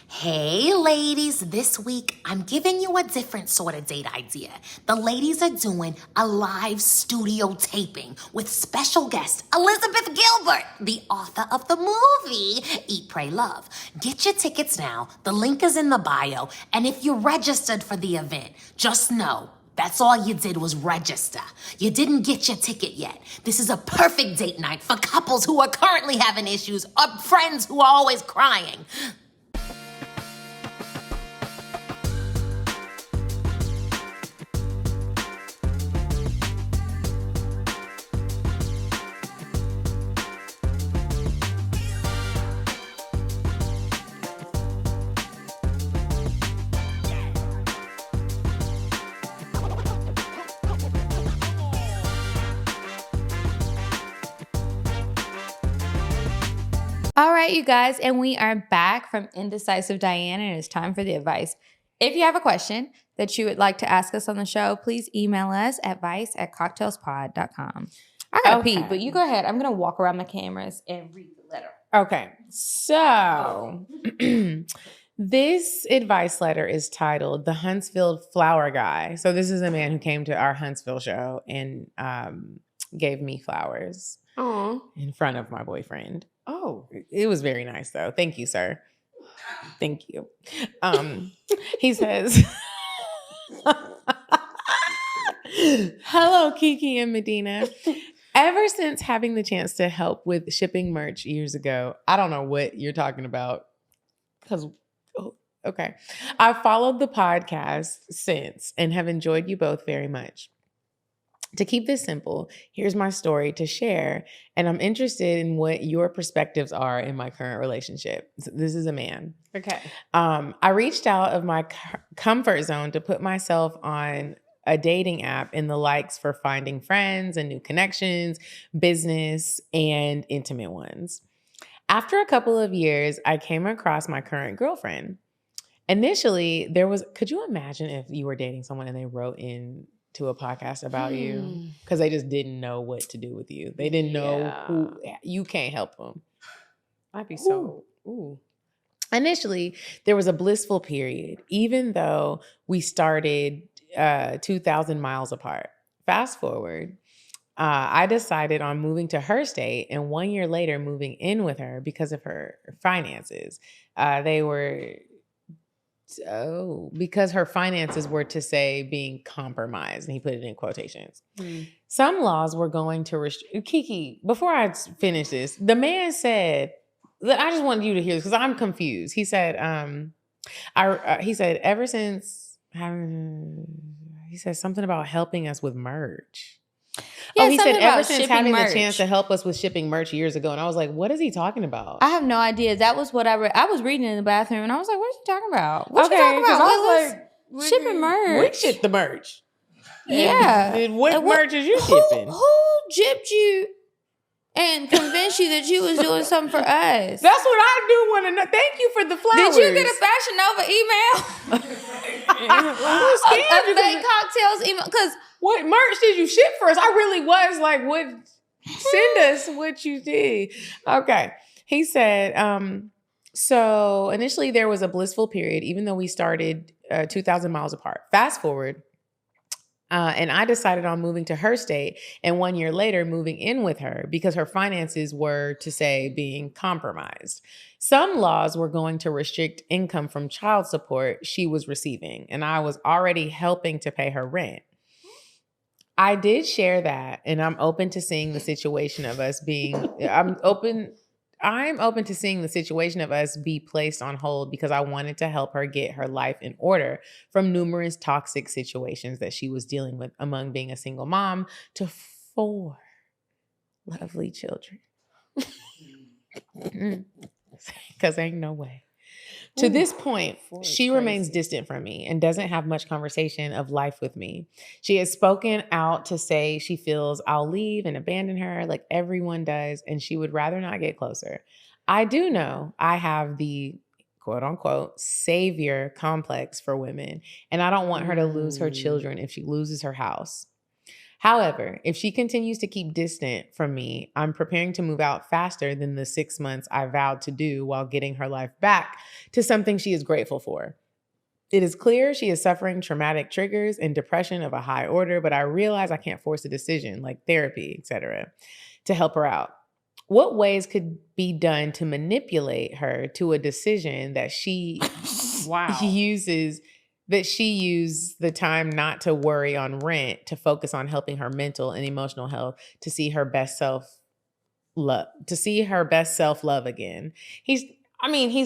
Hey ladies, this week I'm giving you a different sort of date idea. The ladies are doing a live studio taping with special guest Elizabeth Gilbert, the author of the movie Eat, Pray, Love. Get your tickets now. The link is in the bio. And if you're registered for the event, just know that's all you did was register. You didn't get your ticket yet. This is a perfect date night for couples who are currently having issues or friends who are always crying. All right, you guys, and we are back from Indecisive Diane, and it's time for the advice. If you have a question that you would like to ask us on the show, please email us at advice@cocktailspod.com. I gotta pee, but you go ahead. I'm gonna walk around the cameras and read the letter. Okay, so this advice letter is titled "The Huntsville Flower Guy." So this is a man who came to our Huntsville show and gave me flowers in front of my boyfriend. Oh, it was very nice though. Thank you, sir. Thank you. He says, "Hello, Kiki and Medinah. Ever since having the chance to help with shipping merch years ago," I don't know what you're talking about. Okay. I've followed the podcast since and have enjoyed you both very much. To keep this simple, here's my story to share, and I'm interested in what your perspectives are in my current relationship. This is a man. Okay. I reached out of my comfort zone to put myself on a dating app in the likes for finding friends and new connections, business, and intimate ones. After a couple of years, I came across my current girlfriend. Initially, could you imagine if you were dating someone and they wrote in to a podcast about you because they just didn't know what to do with you? They didn't know who, you can't help them. I'd be so, Initially, there was a blissful period, even though we started 2,000 miles apart. Fast forward, I decided on moving to her state and 1 year later moving in with her because of her finances. Because her finances were, to say, being compromised, and he put it in quotations. Some laws were going to restrict. Kiki, before I finish this, the man said, I just wanted you to hear this because I'm confused. He said, ever since, he said something about helping us with merch. Yeah, he said ever since having merch. the chance to help us with shipping merch years ago. And I was like, what is he talking about? I have no idea. That was what I read. I was reading in the bathroom and I was like, what is he talking about? What you talking about? I was like, shipping merch. We ship the merch. Yeah. And what merch is you shipping? Who gypped you and convinced you that you was doing something for us? That's what I do want to know. Thank you for the flowers. Did you get a Fashion Nova email? a fake cocktails email? Because what merch did you ship for us? I really was like, send us what you did. Okay. He said, so initially there was a blissful period, even though we started 2,000 miles apart. Fast forward, and I decided on moving to her state and 1 year later moving in with her because her finances were, to say, being compromised. Some laws were going to restrict income from child support she was receiving, and I was already helping to pay her rent. I did share that, and I'm open to seeing the situation of us I'm open to seeing the situation of us be placed on hold because I wanted to help her get her life in order from numerous toxic situations that she was dealing with, among being a single mom to 4 lovely children. Because ain't no way. To this point, she remains distant from me and doesn't have much conversation of life with me. She has spoken out to say she feels I'll leave and abandon her like everyone does, and she would rather not get closer. I do know I have the quote unquote savior complex for women, and I don't want her to lose her children if she loses her house. However, if she continues to keep distant from me, I'm preparing to move out faster than the 6 months I vowed to do while getting her life back to something she is grateful for. It is clear she is suffering traumatic triggers and depression of a high order, but I realize I can't force a decision like therapy, etc., to help her out. What ways could be done to manipulate her to a decision that she use the time not to worry on rent, to focus on helping her mental and emotional health, to see her best self-love again? He's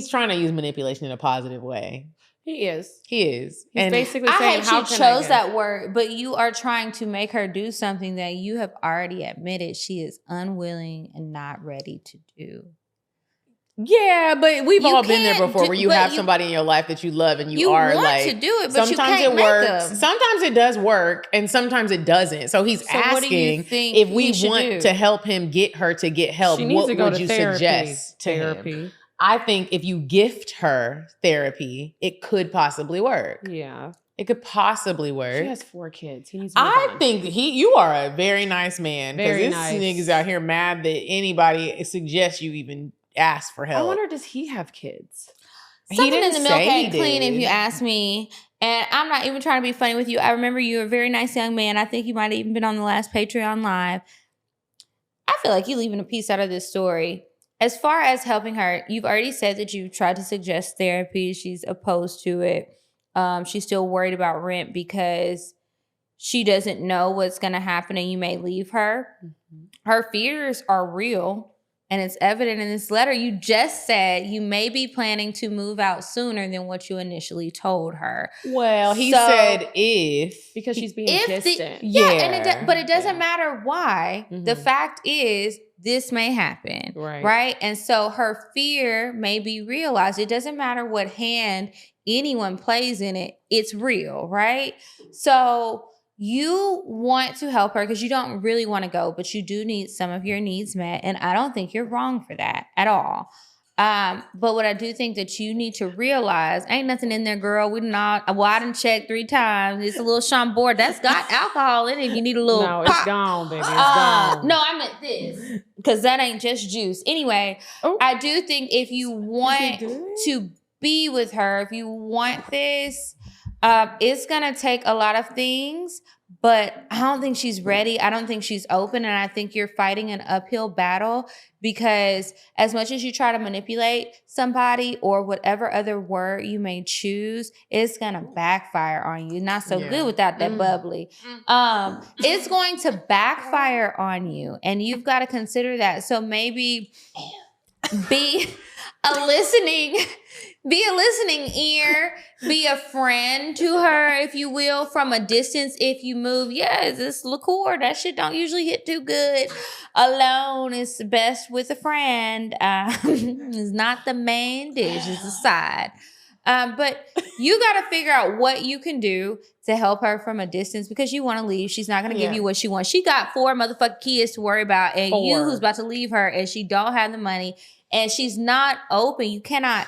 trying to use manipulation in a positive way. He is. He's basically saying, how she chose that word, but you are trying to make her do something that you have already admitted she is unwilling and not ready to do. Yeah, but we've all been there before where you have somebody in your life that you love and you are want like to do it, but sometimes you can't it works. make them. Sometimes it does work and sometimes it doesn't. So he's asking if we want to help him get her to get help, what would you suggest to him? I think if you gift her therapy, it could possibly work. Yeah. It could possibly work. She has 4 kids. He needs to move on. think you are a very nice man. Very nice. Niggas out here mad that anybody suggests you even ask for help. I wonder, does he have kids? Something in the milk ain't clean if you ask me. And I'm not even trying to be funny with you. I remember you were a very nice young man. I think you might have even been on the last Patreon Live. I feel like you're leaving a piece out of this story. As far as helping her, you've already said that you tried to suggest therapy. She's opposed to it. She's still worried about rent because she doesn't know what's going to happen and you may leave her. Mm-hmm. Her fears are real and it's evident in this letter. You just said you may be planning to move out sooner than what you initially told her. Well, he said if. Because she's being distant. But it doesn't matter why. Mm-hmm. The fact is this may happen. Right? And so her fear may be realized. It doesn't matter what hand anyone plays in it, it's real, right? So you want to help her because you don't really want to go, but you do need some of your needs met. And I don't think you're wrong for that at all. But what I do think that you need to realize, ain't nothing in there, girl. I done checked 3 times. It's a little Chambord. That's got alcohol in it. If you need a little No, it's gone, baby. It's gone. No, I meant this. Because that ain't just juice. Anyway, I do think if you want to be with her, if you want this, it's gonna take a lot of things, but I don't think she's ready. I don't think she's open, and I think you're fighting an uphill battle because as much as you try to manipulate somebody or whatever other word you may choose, it's gonna backfire on you. Not so good without that bubbly. It's going to backfire on you, and you've got to consider that. So maybe be a listening ear, be a friend to her, if you will, from a distance. If you move, this liqueur, that shit don't usually hit too good alone. It's best with a friend. It's not the main dish, it's the side. But you got to figure out what you can do to help her from a distance because you want to leave. She's not going to give you what she wants. She got 4 motherfucking kids to worry about, and you who's about to leave her, and she don't have the money, and she's not open. You can't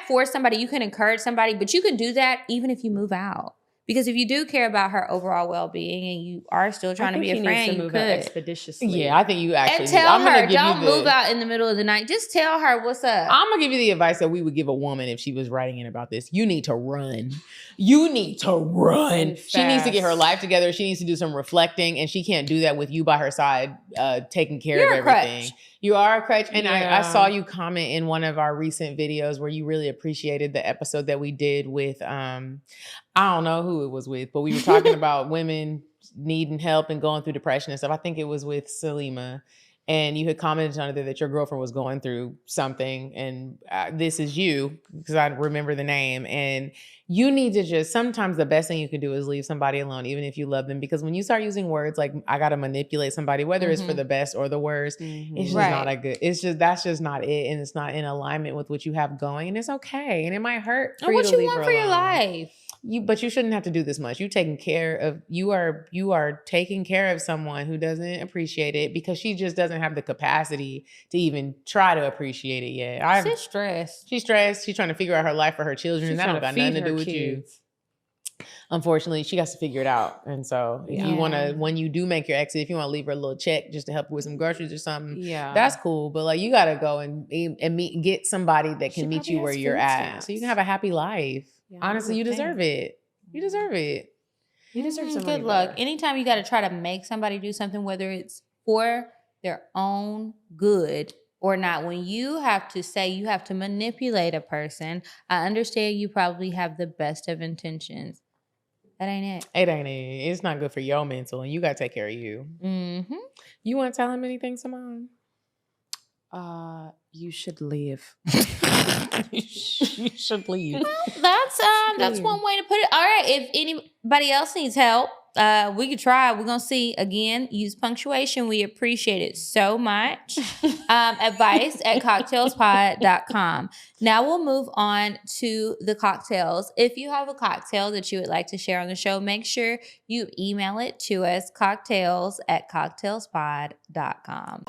force somebody. You can encourage somebody, but you can do that even if you move out. Because if you do care about her overall well-being and you are still trying to be a friend, you could expeditiously. Yeah, I think you actually. And tell her, don't move out in the middle of the night. Just tell her what's up. I'm gonna give you the advice that we would give a woman if she was writing in about this. You need to run. You need to run. She needs to get her life together. She needs to do some reflecting, and she can't do that with you by her side, taking care of everything. Crutch. You are a crutch. And I saw you comment in one of our recent videos where you really appreciated the episode that we did with, I don't know who it was with, but we were talking about women needing help and going through depression and stuff. I think it was with Salima. And you had commented on it that your girlfriend was going through something. And this is you, because I remember the name. And you need to just, sometimes the best thing you can do is leave somebody alone, even if you love them. Because when you start using words like, I got to manipulate somebody, whether it's for the best or the worst, it's just not a good, that's just not it. And it's not in alignment with what you have going. And it's okay. And it might hurt for you to leave her alone. What you want for your life? But you shouldn't have to do this much. You are taking care of someone who doesn't appreciate it because she just doesn't have the capacity to even try to appreciate it yet. She's stressed. She's stressed. She's trying to figure out her life for her children. That don't got nothing to do with you. Unfortunately, she has to figure it out. And so if you want to, when you do make your exit, if you want to leave her a little check just to help her with some groceries or something, that's cool. But like, you got to go and get somebody that can meet you where you're at so you can have a happy life. Yeah, honestly, you deserve it. You deserve it. You deserve some good luck. Anytime you got to try to make somebody do something, whether it's for their own good or not, when you have to say you have to manipulate a person, I understand you probably have the best of intentions. That ain't it. It ain't it. It's not good for your mental, and you got to take care of you. Mm-hmm. You want to tell him anything, Simone? You should leave. You should leave. Well, that's one way to put it. All right, if anybody else needs help, we could try. We're going to see. Again, use punctuation. We appreciate it so much. Advice at CockTalesPod.com. Now we'll move on to the cocktails. If you have a cocktail that you would like to share on the show, make sure you email it to us, cocktails at CockTalesPod.com.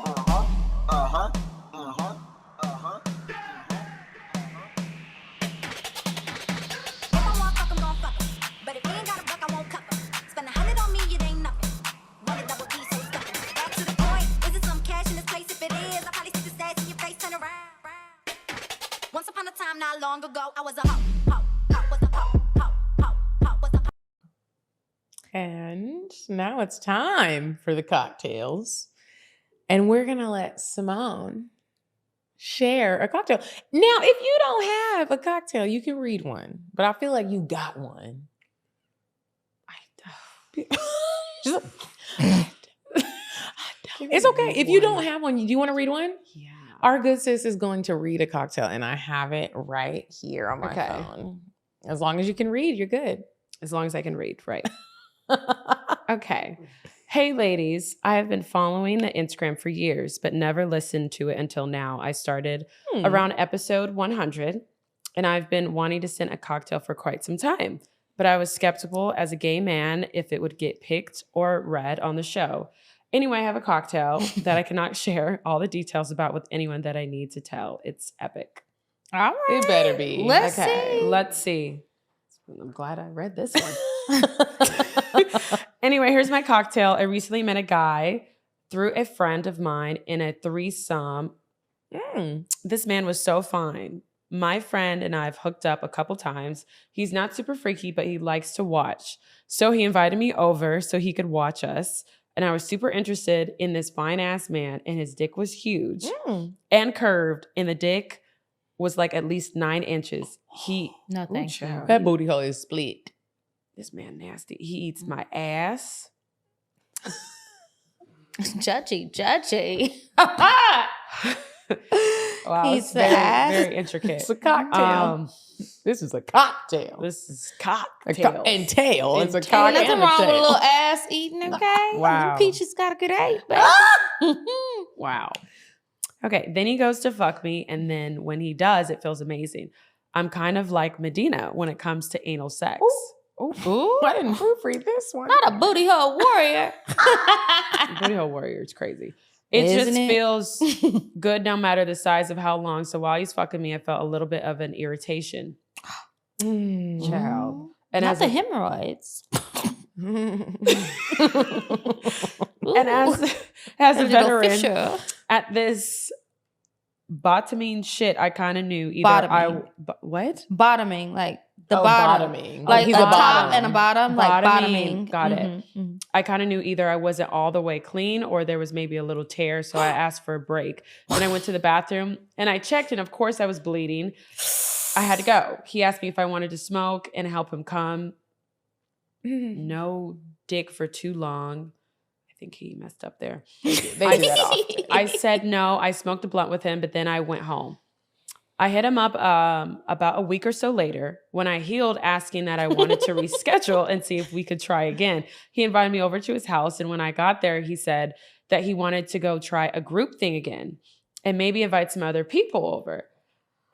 Once upon a time, not long ago, I was a hoe. And now it's time for the cocktails. And we're going to let Simone share a cocktail. Now, if you don't have a cocktail, you can read one. But I feel like you got one. It's okay. If you don't have one, do you want to read one? Yeah. Our good sis is going to read a cocktail, and I have it right here on my phone. As long as you can read, you're good. As long as I can read, right? Okay. Hey, ladies. I have been following the Instagram for years, but never listened to it until now. I started around episode 100, and I've been wanting to send a cocktail for quite some time. But I was skeptical as a gay man if it would get picked or read on the show. Anyway, I have a cocktail that I cannot share all the details about with anyone that I need to tell. It's epic. All right. It better be. Let's see. Let's see. I'm glad I read this one. Anyway, here's my cocktail. I recently met a guy through a friend of mine in a threesome. This man was so fine. My friend and I have hooked up a couple times. He's not super freaky, but he likes to watch. So he invited me over so he could watch us. And I was super interested in this fine-ass man, and his dick was huge and curved, and the dick was like at least 9 inches. No, thank you. That booty hole is split. This man nasty. He eats my ass. Judgy. Wow, He's it's very intricate. It's a cocktail. This is a cocktail. This is cocktail. And tail. It's a Ain't cocktail. nothing wrong with a little ass eating, okay? Wow. Peaches got a good age, baby. Wow. Okay, then he goes to fuck me, and then when he does, it feels amazing. I'm kind of like Medinah when it comes to anal sex. Ooh. I didn't proofread this one. Not a booty hole warrior. Booty hole warrior, it's crazy. It feels good no matter the size of how long. So while he's fucking me, I felt a little bit of an irritation. Child. And not the hemorrhoids. And as a veteran at this bottoming shit, I kind of knew either what? Bottoming, like the bottom. Bottoming. Like he's a a top bottom. and a bottom, like bottoming. Got it. I kind of knew either I wasn't all the way clean or there was maybe a little tear. So I asked for a break. Then I went to the bathroom and I checked, and of course I was bleeding. I had to go. He asked me if I wanted to smoke and help him come. No dick for too long. I think he messed up there. They do that often. I said no. I smoked a blunt with him, but then I went home. I hit him up about a week or so later when I healed, asking that I wanted to reschedule and see if we could try again. He invited me over to his house, and when I got there, he said that he wanted to go try a group thing again and maybe invite some other people over.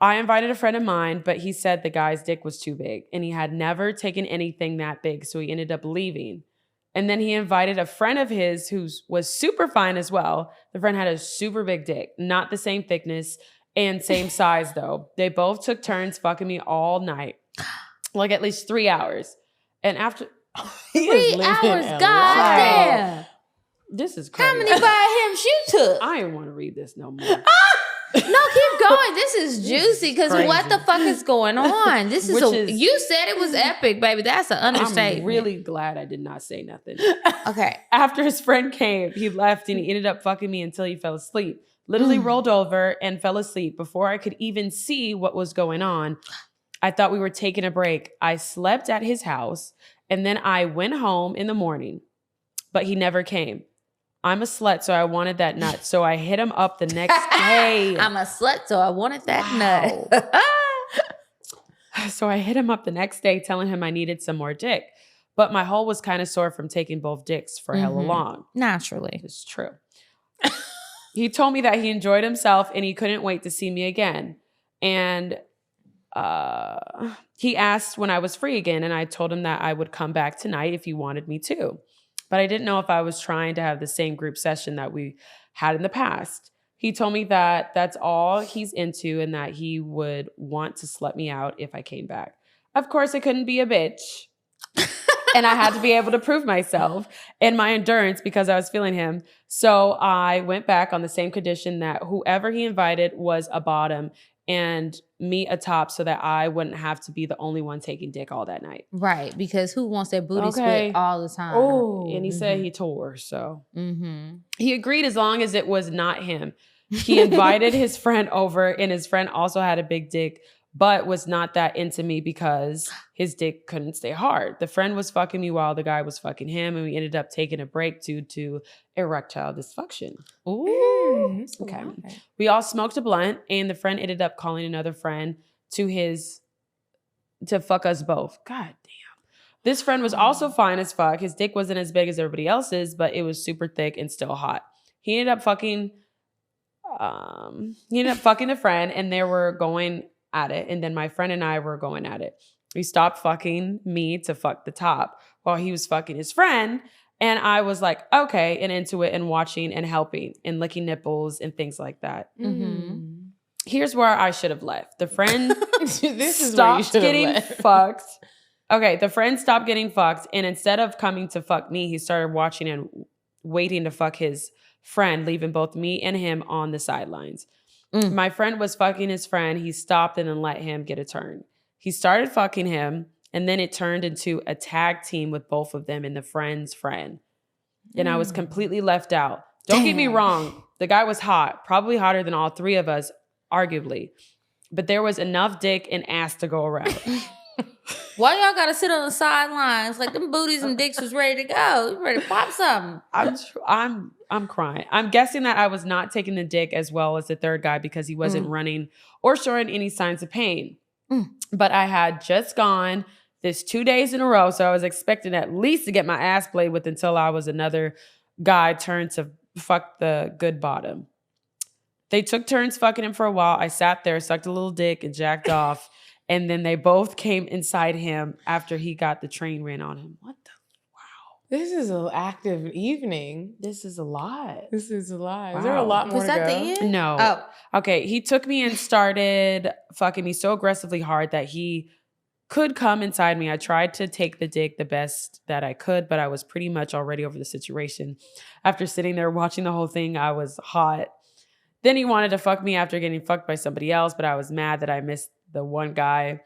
I invited a friend of mine, but he said the guy's dick was too big, and he had never taken anything that big, so he ended up leaving. And then he invited a friend of his who was super fine as well. The friend had a super big dick, not the same thickness, and same size though. They both took turns fucking me all night, like at least 3 hours. And after 3 hours, goddamn. This is crazy. How many Valiums you took? I didn't want to read this no more. No, keep going. This is juicy because what the fuck is going on? This is you said it was epic, baby. That's an understatement. I'm really glad I did not say nothing. Okay. After his friend came, he left and he ended up fucking me until he fell asleep. Literally rolled over and fell asleep before I could even see what was going on. I thought we were taking a break. I slept at his house and then I went home in the morning, but he never came. I'm a slut, so I wanted that nut. So I hit him up the next day. I'm a slut, so I wanted that nut. So I hit him up the next day telling him I needed some more dick. but my hole was kind of sore from taking both dicks for hella long. Naturally. It's true. He told me that he enjoyed himself and he couldn't wait to see me again. And he asked when I was free again, and I told him that I would come back tonight if he wanted me to. But I didn't know if I was trying to have the same group session that we had in the past. He told me that that's all he's into and that he would want to slut me out if I came back. Of course, I couldn't be a bitch. And I had to be able to prove myself and my endurance because I was feeling him. So I went back on the same condition that whoever he invited was a bottom and me a top so that I wouldn't have to be the only one taking dick all that night. Right, because who wants their booty split all the time? Oh, and he said he tore, so. He agreed as long as it was not him. He invited his friend over, and his friend also had a big dick, but was not that into me because his dick couldn't stay hard. The friend was fucking me while the guy was fucking him, and we ended up taking a break due to erectile dysfunction. Ooh. Okay. We all smoked a blunt, and the friend ended up calling another friend to fuck us both. God damn. This friend was also fine as fuck. His dick wasn't as big as everybody else's, but it was super thick and still hot. He ended up fucking a friend, and they were going at it. And then my friend and I were going at it. He stopped fucking me to fuck the top while he was fucking his friend. And I was like, okay, and into it and watching and helping and licking nipples and things like that. Here's where I should have left. The friend stopped getting fucked. Okay, the friend stopped getting fucked. And instead of coming to fuck me, he started watching and waiting to fuck his friend, leaving both me and him on the sidelines. My friend was fucking his friend. He stopped and then let him get a turn. He started fucking him, and then it turned into a tag team with both of them and the friend's friend. And I was completely left out. Don't get me wrong. The guy was hot, probably hotter than all three of us, arguably. But there was enough dick and ass to go around. Why y'all gotta sit on the sidelines like them booties and dicks was ready to go? You ready to pop something? I'm crying. I'm guessing that I was not taking the dick as well as the third guy because he wasn't running or showing any signs of pain. But I had just gone this 2 days in a row, so I was expecting at least to get my ass played with until I was another guy turned to fuck the good bottom. They took turns fucking him for a while. I sat there, sucked a little dick, and jacked off. And then they both came inside him after he got the train ran on him. What the? Wow. This is an active evening. This is a lot. Wow. Is there a lot more Was to that go? the end? No. Oh. Okay. He took me and started fucking me so aggressively hard that he could come inside me. I tried to take the dick the best that I could, but I was pretty much already over the situation. After sitting there watching the whole thing, I was hot. Then he wanted to fuck me after getting fucked by somebody else, but I was mad that I missed the one guy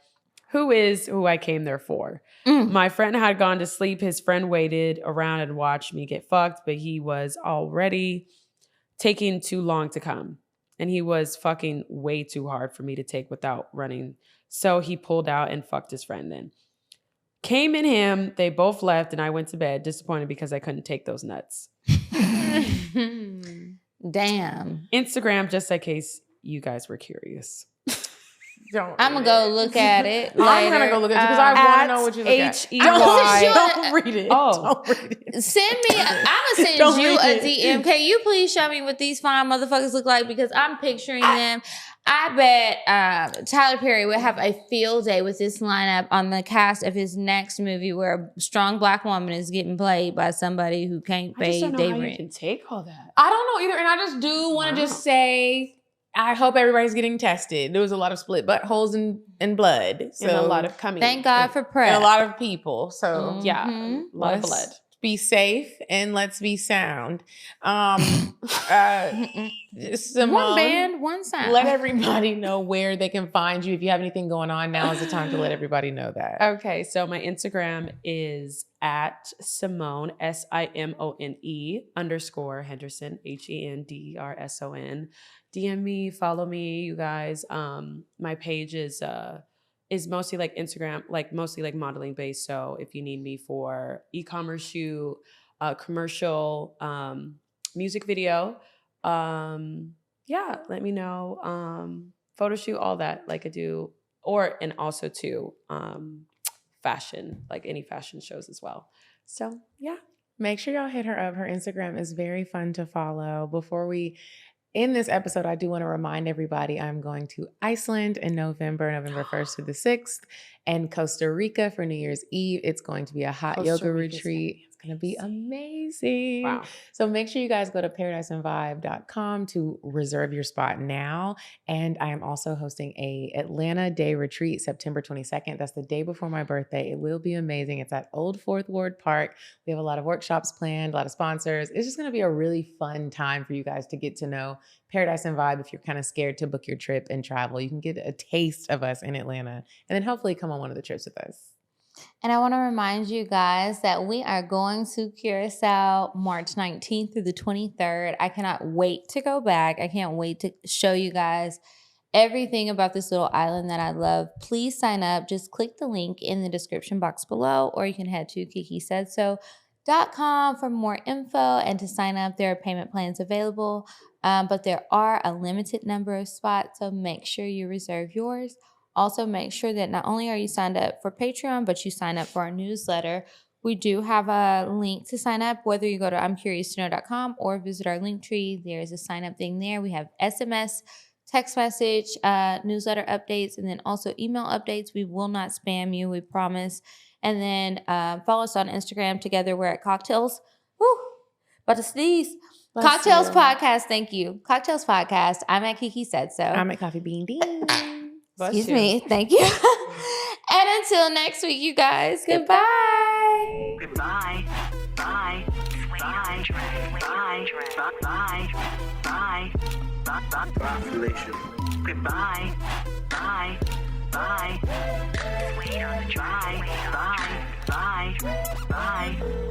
who I came there for. My friend had gone to sleep. His friend waited around and watched me get fucked, but he was already taking too long to come. And he was fucking way too hard for me to take without running. So he pulled out and fucked his friend then. Came in him, they both left, and I went to bed disappointed because I couldn't take those nuts. Damn. Instagram, just in case you guys were curious. I'm gonna go look at it later. I'm gonna go look at it because I want to know what you look at. Don't read it. Don't read it. Send me. I'm gonna send you a DM. Can you please show me what these fine motherfuckers look like? Because I'm picturing them. I bet Tyler Perry would have a field day with this lineup on the cast of his next movie, where a strong black woman is getting played by somebody who can't pay their rent. You can take all that. I don't know either, and I just do want to just say, I hope everybody's getting tested. There was a lot of split buttholes and blood. So and a lot of coming. Thank God for PrEP. And a lot of people. So yeah, a lot of blood. Be safe and let's be sound. Simone, one band, one sound. Let everybody know where they can find you. If you have anything going on, now is the time to let everybody know that. Okay, so my Instagram is at Simone, SIMONE _ Henderson, HENDERSON. DM me, follow me, you guys. My page is mostly like Instagram, like mostly like modeling based. So if you need me for e-commerce shoot, commercial, music video, let me know. Photo shoot, all that like I do. And also too, fashion, like any fashion shows as well. So yeah. Make sure y'all hit her up. Her Instagram is very fun to follow. Before we end this episode, I do want to remind everybody I'm going to Iceland in November 1st to the 6th, and Costa Rica for New Year's Eve. It's going to be a hot yoga retreat. It's going to be amazing. Wow. So make sure you guys go to paradiseandvibe.com to reserve your spot now. And I am also hosting a Atlanta Day retreat, September 22nd. That's the day before my birthday. It will be amazing. It's at Old Fourth Ward Park. We have a lot of workshops planned, a lot of sponsors. It's just going to be a really fun time for you guys to get to know Paradise and Vibe. If you're kind of scared to book your trip and travel, you can get a taste of us in Atlanta and then hopefully come on one of the trips with us. And I want to remind you guys that we are going to Curacao March 19th through the 23rd. I cannot wait to go back. I can't wait to show you guys everything about this little island that I love. Please sign up. Just click the link in the description box below, or you can head to kikisaidso.com for more info and to sign up. There are payment plans available, but there are a limited number of spots, so make sure you reserve yours. Also, make sure that not only are you signed up for Patreon, but you sign up for our newsletter. We do have a link to sign up, whether you go to I'mCuriousToKnow.com or visit our link tree. There's a sign up thing there. We have SMS, text message, newsletter updates, and then also email updates. We will not spam you, we promise. And then follow us on Instagram. Together, we're at CockTales. Woo! About to sneeze. CockTales Podcast, thank you. CockTales Podcast. I'm at Kiki Said So. I'm at Coffee Bean Dean. Excuse me. Thank you. And until next week, you guys, goodbye. Goodbye. Bye. Bye. Bye. Bye. Bye. Population. Goodbye. Bye. Bye. Sweet on the dry. Bye. Bye. Bye.